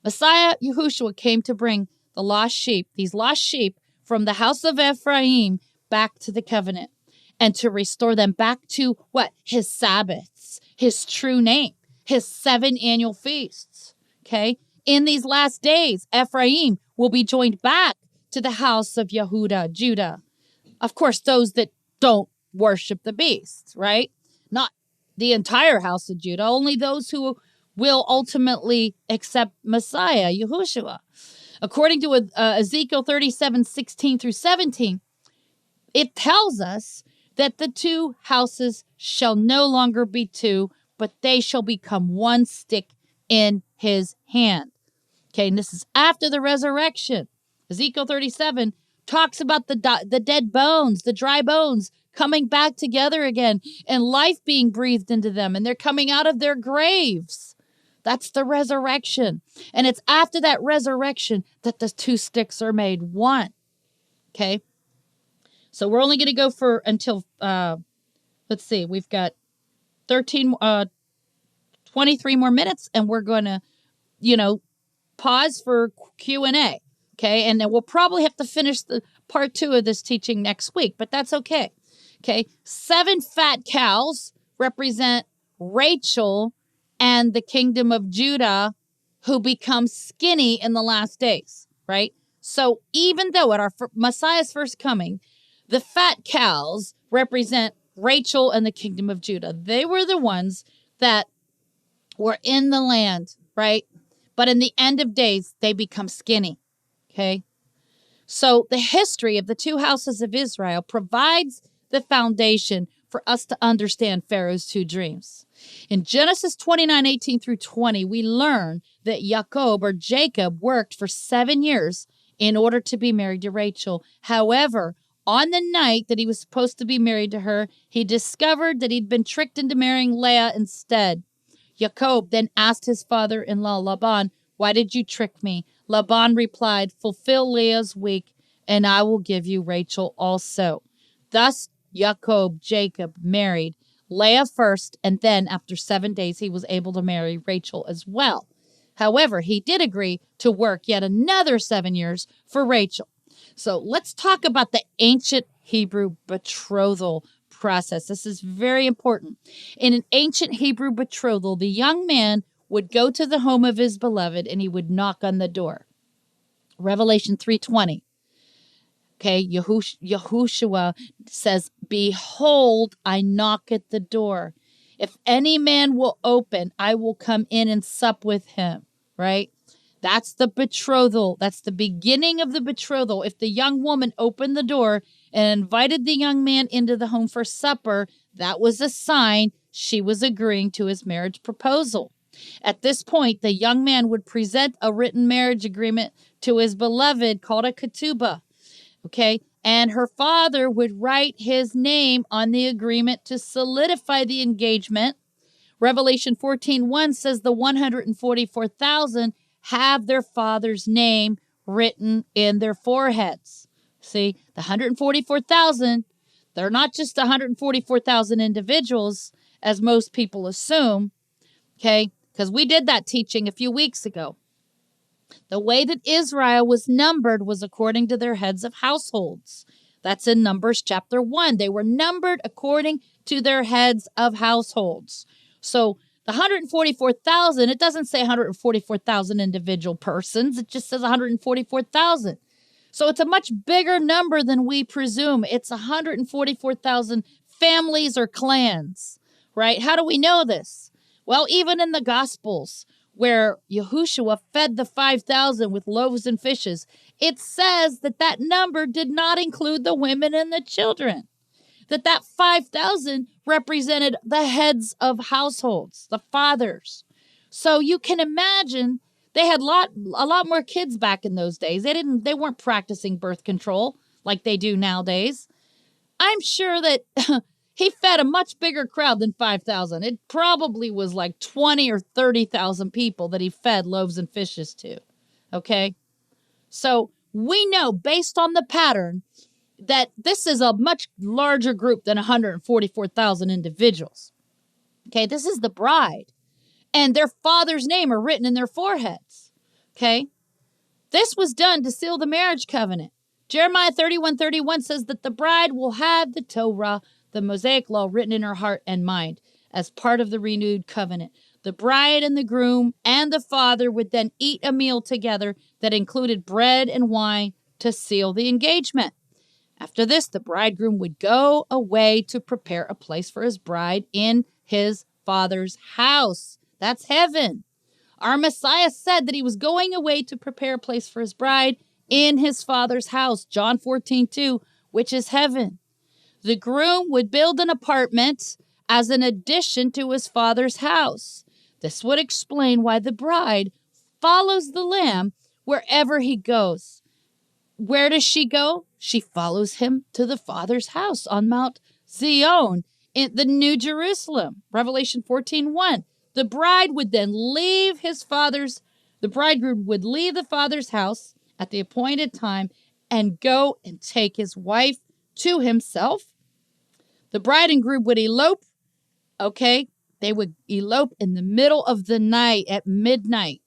Messiah Yahushua came to bring the lost sheep, these lost sheep from the house of Ephraim back to the covenant, and to restore them back to what? His Sabbaths, his true name, his 7 annual feasts. Okay. In these last days, Ephraim will be joined back to the house of Judah. Of course, those that don't worship the beast, right? Not the entire house of Judah, only those who will ultimately accept Messiah, Yahushua. According to Ezekiel 37:16 through 17, it tells us that the two houses shall no longer be two, but they shall become one stick in his hand. Okay, and this is after the resurrection. Ezekiel 37 talks about the dead bones, the dry bones coming back together again and life being breathed into them, and they're coming out of their graves. That's the resurrection. And it's after that resurrection that the two sticks are made one. Okay? So we're only going to go for until, let's see, we've got 23 more minutes, and we're going to, pause for Q&A. Okay? And then we'll probably have to finish the part 2 of this teaching next week, but that's okay. Okay? 7 fat cows represent Rachel and the kingdom of Judah, who become skinny in the last days, right? So even though at our Messiah's first coming, the fat cows represent Rachel and the kingdom of Judah. They were the ones that were in the land, right? But in the end of days, they become skinny, okay? So the history of the two houses of Israel provides the foundation for us to understand Pharaoh's 2 dreams. In Genesis 29:18 through 20, we learn that Jacob worked for 7 years in order to be married to Rachel. However, on the night that he was supposed to be married to her, he discovered that he'd been tricked into marrying Leah instead. Jacob then asked his father-in-law Laban, "Why did you trick me?" Laban replied, "Fulfill Leah's week, and I will give you Rachel also." Thus, Jacob married Leah first, and then after 7 days, he was able to marry Rachel as well. However, he did agree to work yet another 7 years for Rachel. So let's talk about the ancient Hebrew betrothal process. This is very important. In an ancient Hebrew betrothal, the young man would go to the home of his beloved and he would knock on the door. Revelation 3:20. Okay, Yahushua says, "Behold, I knock at the door. If any man will open, I will come in and sup with him," right? That's the betrothal. That's the beginning of the betrothal. If the young woman opened the door and invited the young man into the home for supper, that was a sign she was agreeing to his marriage proposal. At this point, the young man would present a written marriage agreement to his beloved called a ketubah. Okay, and her father would write his name on the agreement to solidify the engagement. Revelation 14:1 says the 144,000 have their father's name written in their foreheads. See, the 144,000, they're not just 144,000 individuals, as most people assume, okay, because we did that teaching a few weeks ago. The way that Israel was numbered was according to their heads of households. That's in Numbers chapter 1. They were numbered according to their heads of households. So the 144,000, it doesn't say 144,000 individual persons. It just says 144,000. So it's a much bigger number than we presume. It's 144,000 families or clans, right? How do we know this? Well, even in the Gospels, where Yahushua fed the 5,000 with loaves and fishes, it says that that number did not include the women and the children. That 5,000 represented the heads of households, the fathers. So you can imagine they had a lot more kids back in those days. They weren't practicing birth control like they do nowadays. I'm sure that he fed a much bigger crowd than 5,000. It probably was like 20 or 30,000 people that he fed loaves and fishes to. Okay? So we know based on the pattern that this is a much larger group than 144,000 individuals. Okay? This is the bride. And their father's name are written in their foreheads. Okay? This was done to seal the marriage covenant. Jeremiah 31:31 says that the bride will have the Torah, the Mosaic law, written in her heart and mind as part of the renewed covenant. The bride and the groom and the father would then eat a meal together that included bread and wine to seal the engagement. After this, the bridegroom would go away to prepare a place for his bride in his father's house. That's heaven. Our Messiah said that he was going away to prepare a place for his bride in his father's house, John 14:2, which is heaven. The groom would build an apartment as an addition to his father's house. This would explain why the bride follows the lamb wherever he goes. Where does she go? She follows him to the Father's house on Mount Zion in the New Jerusalem. Revelation 14:1. The bride would then leave the bridegroom would leave the Father's house at the appointed time and go and take his wife to himself. The bride and groom would elope. Okay, they would elope in the middle of the night at midnight.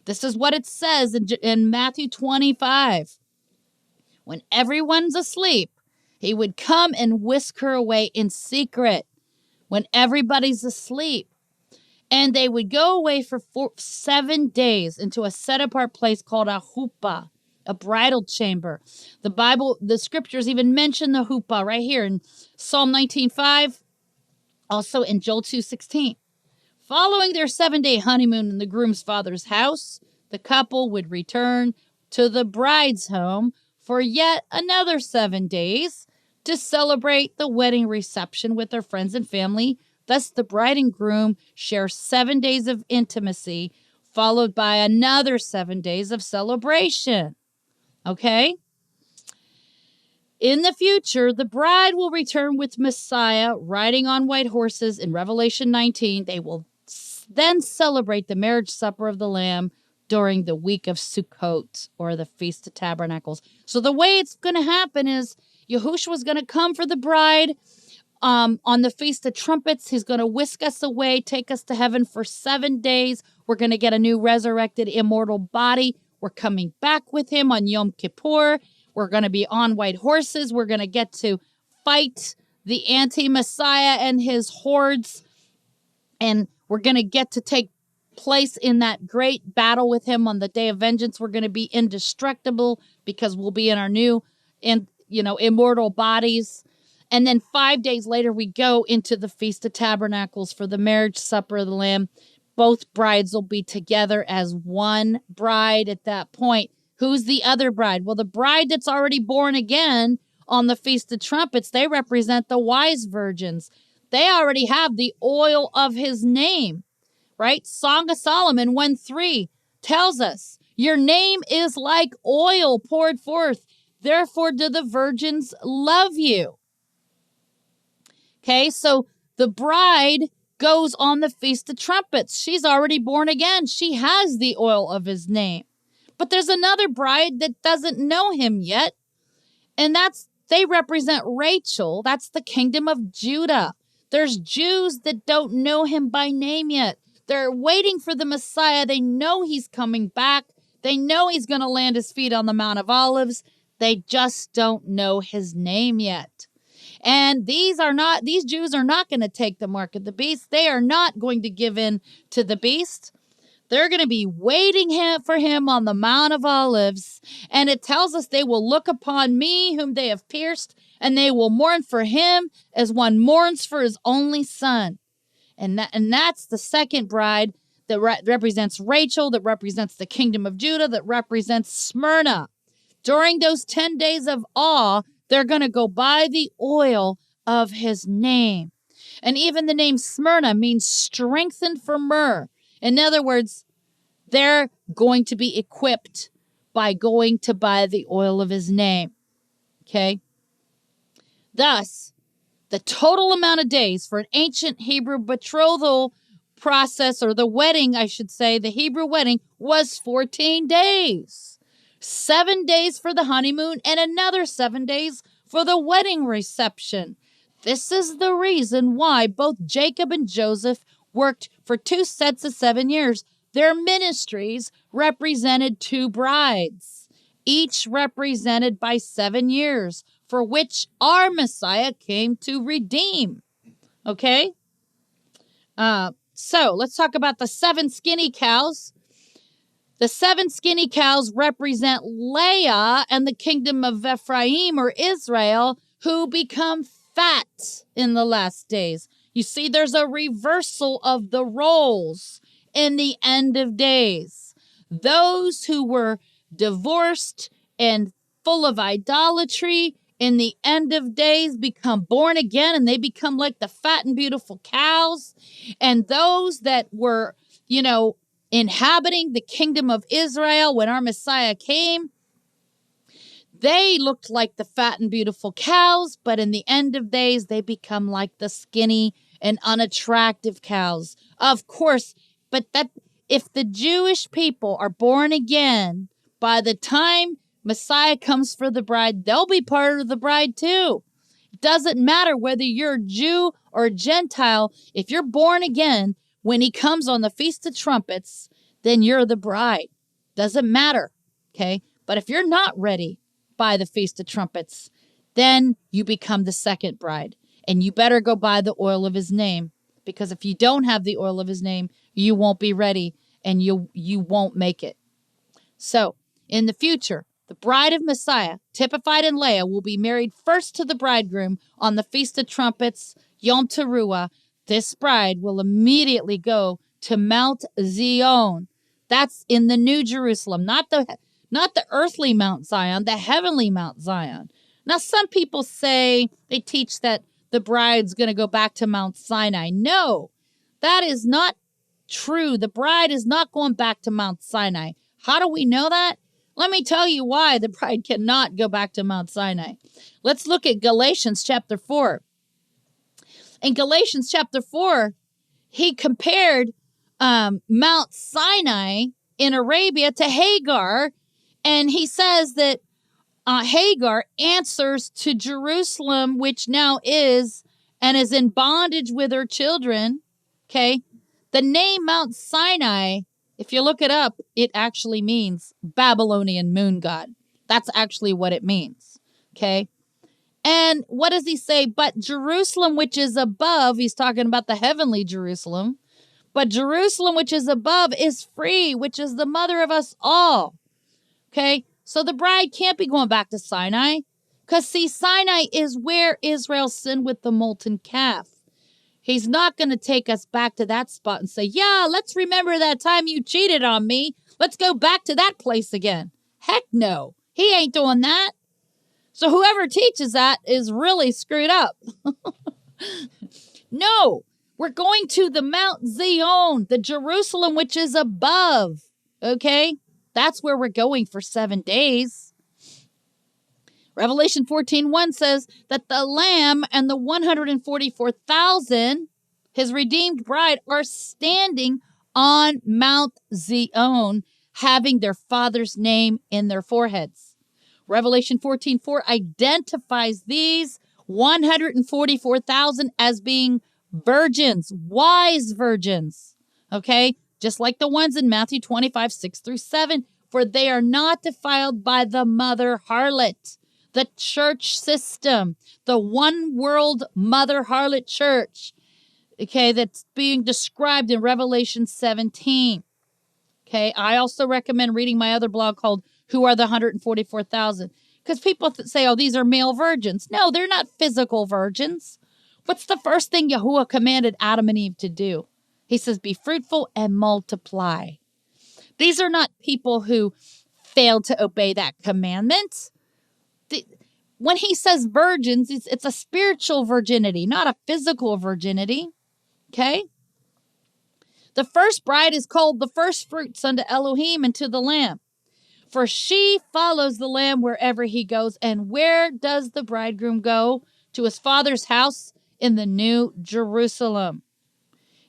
This is what it says in Matthew 25. When everyone's asleep, he would come and whisk her away in secret when everybody's asleep. And they would go away for 7 days into a set-apart place called a huppah, a bridal chamber. The scriptures even mention the huppah right here in Psalm 19:5, also in Joel 2:16. Following their 7-day honeymoon in the groom's father's house, the couple would return to the bride's home for yet another 7 days to celebrate the wedding reception with their friends and family. Thus, the bride and groom share 7 days of intimacy, followed by another 7 days of celebration. Okay? In the future, the bride will return with Messiah riding on white horses in Revelation 19. They will then celebrate the marriage supper of the Lamb during the week of Sukkot, or the Feast of Tabernacles. So the way it's going to happen is Yahushua is going to come for the bride on the Feast of Trumpets. He's going to whisk us away, take us to heaven for 7 days. We're going to get a new resurrected immortal body. We're coming back with him on Yom Kippur. We're going to be on white horses. We're going to get to fight the anti-Messiah and his hordes. And we're going to get to take place in that great battle with him on the day of vengeance. We're going to be indestructible because we'll be in our new immortal bodies. And then 5 days later, we go into the Feast of Tabernacles for the marriage supper of the Lamb. Both brides will be together as one bride at that point. Who's the other bride? Well, the bride that's already born again on the Feast of Trumpets, they represent the wise virgins. They already have the oil of his name, right? Song of Solomon 1:3 tells us, your name is like oil poured forth. Therefore do the virgins love you. Okay, so the bride goes on the Feast of Trumpets. She's already born again. She has the oil of his name. But there's another bride that doesn't know him yet, and they represent Rachel. That's the kingdom of Judah. There's Jews that don't know him by name yet. They're waiting for the Messiah. They know he's coming back. They know he's going to land his feet on the Mount of Olives. They just don't know his name yet. And these Jews are not going to take the mark of the beast. They are not going to give in to the beast. They're going to be waiting for him on the Mount of Olives. And it tells us they will look upon me whom they have pierced, and they will mourn for him as one mourns for his only son. And that's the second bride that represents Rachel, that represents the kingdom of Judah, that represents Smyrna. During those 10 days of awe, they're going to go by the oil of his name. And even the name Smyrna means strengthened for myrrh. In other words, they're going to be equipped by going to buy the oil of his name. Okay? Thus, the total amount of days for an ancient Hebrew betrothal process, or the wedding, I should say, the Hebrew wedding, was 14 days. 7 days for the honeymoon and another 7 days for the wedding reception. This is the reason why both Jacob and Joseph worked for 2 sets of 7 years. Their ministries represented 2 brides, each represented by 7 years, for which our Messiah came to redeem. Okay? So let's talk about the 7 skinny cows. The 7 skinny cows represent Leah and the kingdom of Ephraim, or Israel, who become fat in the last days. You see, there's a reversal of the roles in the end of days. Those who were divorced and full of idolatry in the end of days become born again, and they become like the fat and beautiful cows. And those that were, inhabiting the kingdom of Israel when our Messiah came, they looked like the fat and beautiful cows, but in the end of days, they become like the skinny and unattractive cows. Of course, but that if the Jewish people are born again, by the time Messiah comes for the bride, they'll be part of the bride too. It doesn't matter whether you're a Jew or a Gentile. If you're born again, when he comes on the Feast of Trumpets, then you're the bride. Doesn't matter, okay? But if you're not ready by the Feast of Trumpets, then you become the second bride. And you better go buy the oil of his name, because if you don't have the oil of his name, you won't be ready and you won't make it. So, in the future, the bride of Messiah, typified in Leah, will be married first to the bridegroom on the Feast of Trumpets, Yom Teruah. This bride will immediately go to Mount Zion. That's in the New Jerusalem, not the earthly Mount Zion, the heavenly Mount Zion. Now, some people say, they teach that the bride's going to go back to Mount Sinai. No, that is not true. The bride is not going back to Mount Sinai. How do we know that? Let me tell you why the bride cannot go back to Mount Sinai. Let's look at Galatians chapter 4. In Galatians chapter 4, he compared Mount Sinai in Arabia to Hagar, and he says that Hagar answers to Jerusalem, which now is and is in bondage with her children. Okay. The name Mount Sinai, if you look it up, it actually means Babylonian moon god. That's actually what it means. Okay. And what does he say? But Jerusalem, which is above, he's talking about the heavenly Jerusalem, but Jerusalem, which is above, is free, which is the mother of us all. Okay. So the bride can't be going back to Sinai, because, see, Sinai is where Israel sinned with the molten calf. He's not going to take us back to that spot and say, yeah, let's remember that time you cheated on me. Let's go back to that place again. Heck no. He ain't doing that. So whoever teaches that is really screwed up. No, we're going to the Mount Zion, the Jerusalem which is above. Okay? That's where we're going for 7 days. Revelation 14:1 says that the Lamb and the 144,000, his redeemed bride, are standing on Mount Zion, having their Father's name in their foreheads. Revelation 14:4 identifies these 144,000 as being virgins, wise virgins. Okay? Just like the ones in Matthew 25:6-7, for they are not defiled by the mother harlot, the church system, the one world mother harlot church, okay, that's being described in Revelation 17. Okay, I also recommend reading my other blog called Who Are the 144,000? Because people say, oh, these are male virgins. No, they're not physical virgins. What's the first thing Yahuwah commanded Adam and Eve to do? He says, be fruitful and multiply. These are not people who failed to obey that commandment. When he says virgins, it's a spiritual virginity, not a physical virginity. Okay? The first bride is called the first fruits unto Elohim and to the Lamb. For she follows the Lamb wherever he goes. And where does the bridegroom go? To his father's house in the New Jerusalem.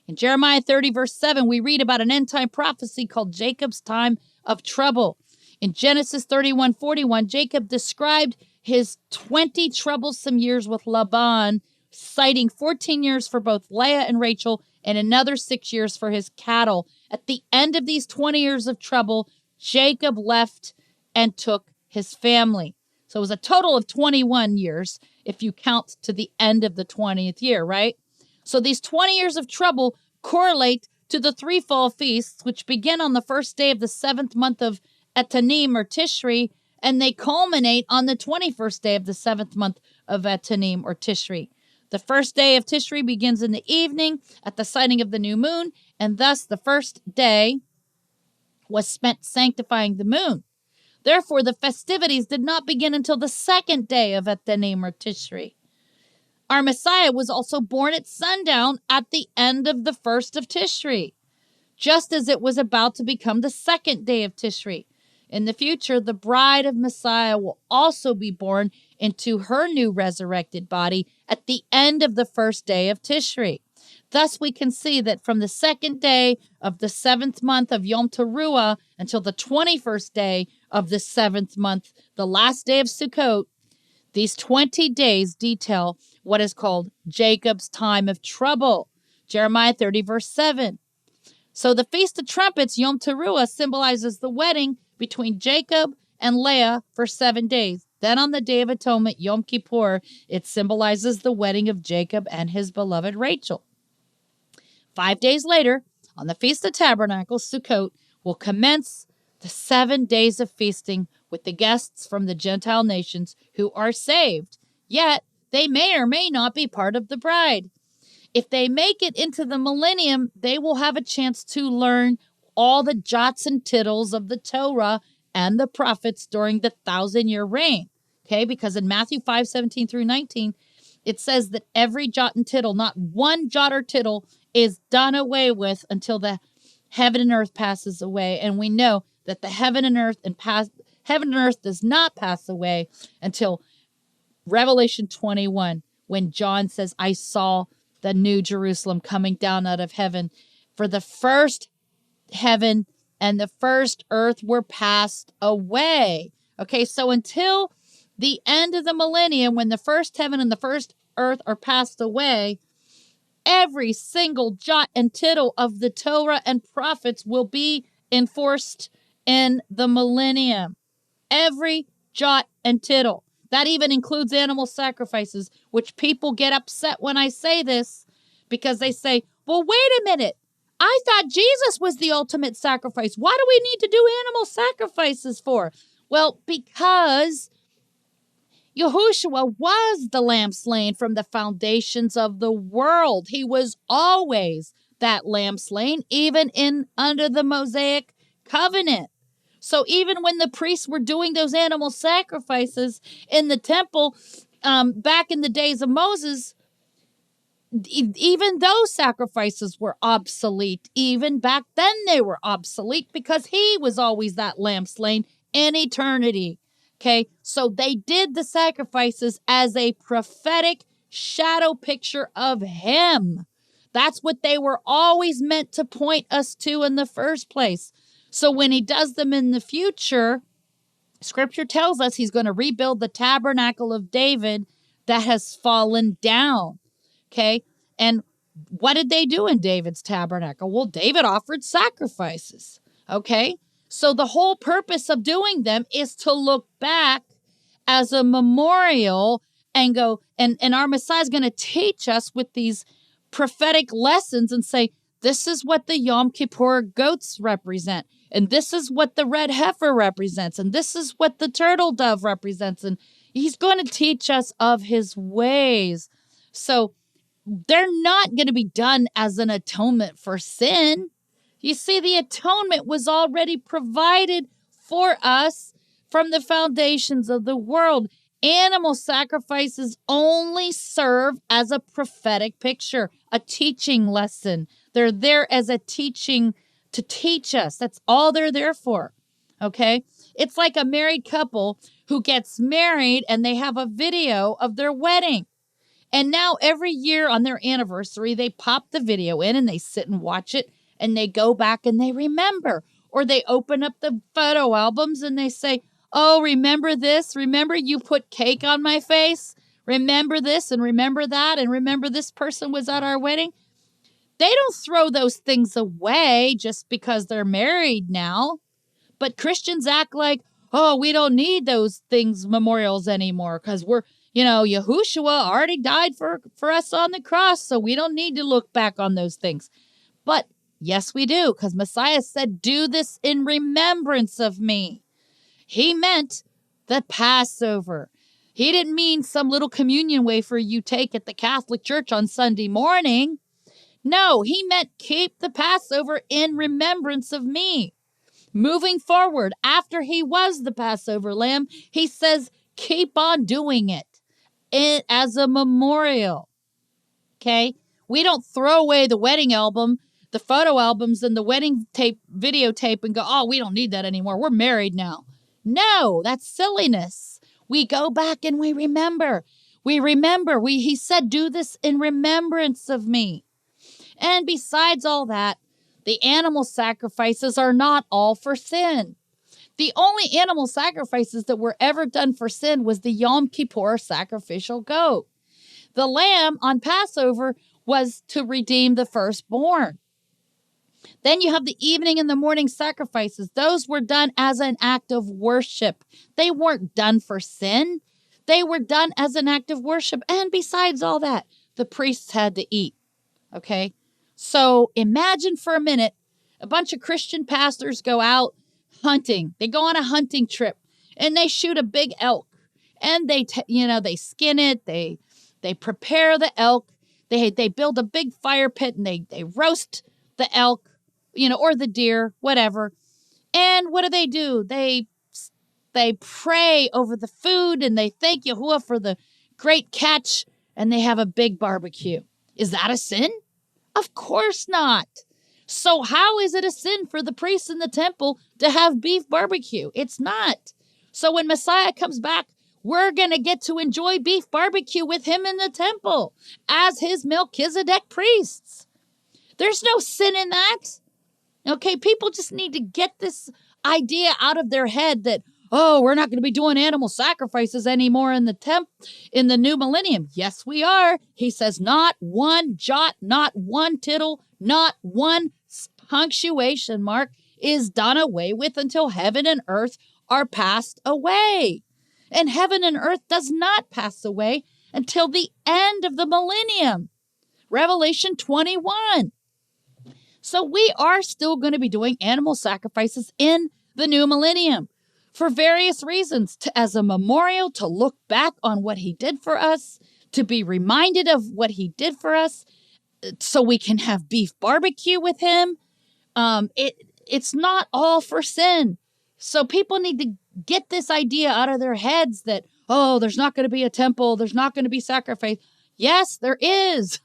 In Jeremiah 30:7, we read about an end-time prophecy called Jacob's time of trouble. In Genesis 31:41, Jacob described his 20 troublesome years with Laban, citing 14 years for both Leah and Rachel and another 6 years for his cattle. At the end of these 20 years of trouble, Jacob left and took his family. So it was a total of 21 years if you count to the end of the 20th year, right? So these 20 years of trouble correlate to the 3 fall feasts, which begin on the first day of the 7th month of Etanim or Tishri, and they culminate on the 21st day of the 7th month of Etanim or Tishri. The first day of Tishri begins in the evening at the sighting of the new moon, and thus the first day was spent sanctifying the moon. Therefore, the festivities did not begin until the 2nd day of Etanim or Tishri. Our Messiah was also born at sundown at the end of the 1st of Tishri. just as it was about to become the second day of Tishri. In the future, the bride of Messiah will also be born into her new resurrected body at the end of the first day of Tishri. Thus, we can see that from the second day of the 7th month of Yom Teruah until the 21st day of the 7th month, the last day of Sukkot, these 20 days detail what is called Jacob's time of trouble. Jeremiah 30, verse 7. So the Feast of Trumpets, Yom Teruah, symbolizes the wedding between Jacob and Leah for 7 days. Then on the Day of Atonement, Yom Kippur, it symbolizes the wedding of Jacob and his beloved Rachel. 5 days later, on the Feast of Tabernacles, Sukkot, will commence the 7 days of feasting with the guests from the Gentile nations who are saved, yet they may or may not be part of the bride. If they make it into the millennium, they will have a chance to learn all the jots and tittles of the Torah and the prophets during the 1,000-year reign. Okay, because in Matthew 5:17 through 19, it says that every jot and tittle, not one jot or tittle, is done away with until the heaven and earth passes away. And we know that the heaven and earth does not pass away until Revelation 21, when John says, I saw the new Jerusalem coming down out of heaven. For the first heaven and the first earth were passed away. Okay, so until the end of the millennium, when the first heaven and the first earth are passed away, every single jot and tittle of the Torah and prophets will be enforced in the millennium. Every jot and tittle. That even includes animal sacrifices, which people get upset when I say this because they say, well, wait a minute. I thought Jesus was the ultimate sacrifice. Why do we need to do animal sacrifices for? Well, because Yahushua was the lamb slain from the foundations of the world. He was always that lamb slain, even under the Mosaic covenant. So even when the priests were doing those animal sacrifices in the temple back in the days of Moses, even those sacrifices were obsolete. Even back then they were obsolete because he was always that lamb slain in eternity. Okay, so they did the sacrifices as a prophetic shadow picture of him. That's what they were always meant to point us to in the first place. So when he does them in the future, Scripture tells us he's going to rebuild the tabernacle of David that has fallen down. Okay, and what did they do in David's tabernacle? Well, David offered sacrifices. Okay, so the whole purpose of doing them is to look back as a memorial and go, and our Messiah is going to teach us with these prophetic lessons and say, this is what the Yom Kippur goats represent. And this is what the red heifer represents. And this is what the turtle dove represents. And he's going to teach us of his ways. So they're not going to be done as an atonement for sin. You see, the atonement was already provided for us from the foundations of the world. Animal sacrifices only serve as a prophetic picture, a teaching lesson. They're there as a teaching to teach us. That's all they're there for. Okay? It's like a married couple who gets married and they have a video of their wedding. And now every year on their anniversary, they pop the video in and they sit and watch it and they go back and they remember. Or they open up the photo albums and they say, oh, remember this? Remember you put cake on my face? Remember this and remember that? And remember this person was at our wedding? They don't throw those things away just because they're married now. But Christians act like, oh, we don't need those things, memorials anymore, because Yahushua already died for us on the cross, so we don't need to look back on those things. But yes, we do, because Messiah said, do this in remembrance of me. He meant the Passover. He didn't mean some little communion wafer you take at the Catholic Church on Sunday morning. No, he meant keep the Passover in remembrance of me. Moving forward, after he was the Passover lamb, he says, keep on doing it as a memorial. Okay? We don't throw away the wedding album the photo albums and the wedding tape, videotape, and go, oh, we don't need that anymore. We're married now. No, that's silliness. We go back and we remember. He said, do this in remembrance of me. And besides all that, the animal sacrifices are not all for sin. The only animal sacrifices that were ever done for sin was the Yom Kippur sacrificial goat. The lamb on Passover was to redeem the firstborn. Then you have the evening and the morning sacrifices. Those were done as an act of worship. They weren't done for sin. They were done as an act of worship. And besides all that, the priests had to eat. Okay? So imagine for a minute, a bunch of Christian pastors go out hunting. They go on a hunting trip and they shoot a big elk. And they skin it. They prepare the elk. They build a big fire pit and they roast the elk, or the deer, whatever. And what do? They pray over the food and they thank Yahuwah for the great catch and they have a big barbecue. Is that a sin? Of course not. So how is it a sin for the priests in the temple to have beef barbecue? It's not. So when Messiah comes back, we're going to get to enjoy beef barbecue with him in the temple as his Melchizedek priests. There's no sin in that. Okay, people just need to get this idea out of their head that, oh, we're not going to be doing animal sacrifices anymore in the new millennium. Yes, we are. He says not one jot, not one tittle, not one punctuation mark is done away with until heaven and earth are passed away. And heaven and earth does not pass away until the end of the millennium. Revelation 21. So we are still going to be doing animal sacrifices in the new millennium for various reasons, as a memorial, to look back on what he did for us, to be reminded of what he did for us, so we can have beef barbecue with him. It's not all for sin. So people need to get this idea out of their heads that, oh, there's not going to be a temple, there's not going to be sacrifice. Yes, there is.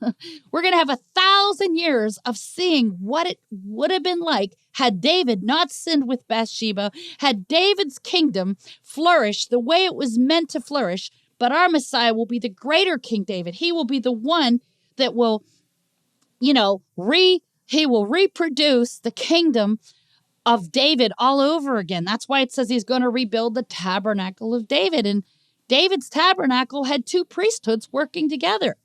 We're going to have 1,000 years of seeing what it would have been like had David not sinned with Bathsheba, had David's kingdom flourished the way it was meant to flourish. But our Messiah will be the greater King David. He will be the one that will, he will reproduce the kingdom of David all over again. That's why it says he's going to rebuild the tabernacle of David. And David's tabernacle had two priesthoods working together.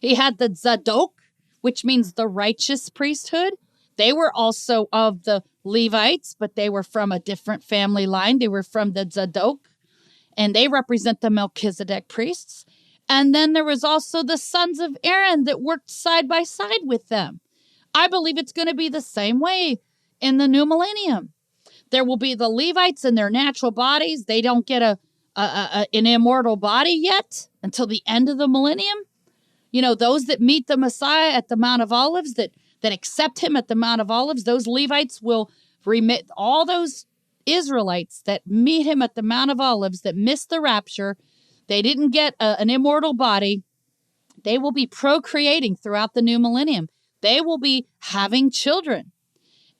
He had the Zadok, which means the righteous priesthood. They were also of the Levites, but they were from a different family line. They were from the Zadok, and they represent the Melchizedek priests. And then there was also the sons of Aaron that worked side by side with them. I believe it's going to be the same way in the new millennium. There will be the Levites in their natural bodies. They don't get an immortal body yet until the end of the millennium. Those that meet the Messiah at the Mount of Olives, that accept him at the Mount of Olives, those Levites will remit all those Israelites that meet him at the Mount of Olives that missed the rapture. They didn't get an immortal body. They will be procreating throughout the new millennium. They will be having children,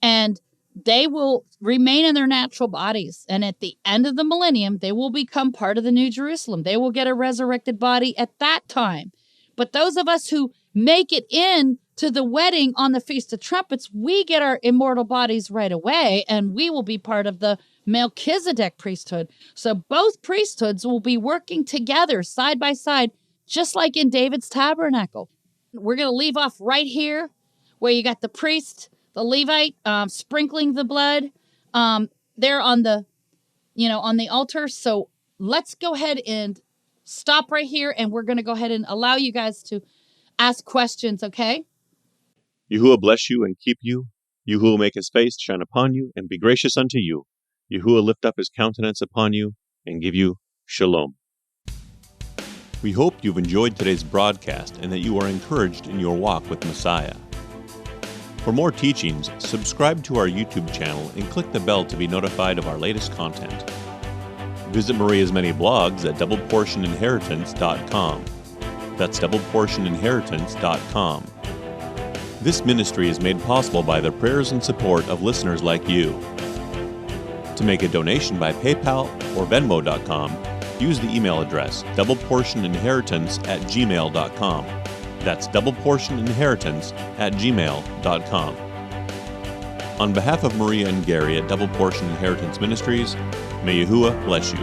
and they will remain in their natural bodies. And at the end of the millennium, they will become part of the New Jerusalem. They will get a resurrected body at that time. But those of us who make it in to the wedding on the Feast of Trumpets, we get our immortal bodies right away, and we will be part of the Melchizedek priesthood. So both priesthoods will be working together side by side, just like in David's tabernacle. We're going to leave off right here where you got the priest, the Levite, sprinkling the blood there on the, on the altar. So let's go ahead and stop right here, and we're going to go ahead and allow you guys to ask questions, okay? Yahuwah bless you and keep you. Yahuwah make his face shine upon you and be gracious unto you. Yahuwah lift up his countenance upon you and give you shalom. We hope you've enjoyed today's broadcast and that you are encouraged in your walk with Messiah. For more teachings, subscribe to our YouTube channel and click the bell to be notified of our latest content. Visit Maria's many blogs at doubleportioninheritance.com. That's doubleportioninheritance.com. This ministry is made possible by the prayers and support of listeners like you. To make a donation by PayPal or Venmo.com, use the email address doubleportioninheritance@gmail.com. That's doubleportioninheritance@gmail.com. On behalf of Maria and Gary at Double Portion Inheritance Ministries, may Yahuwah bless you.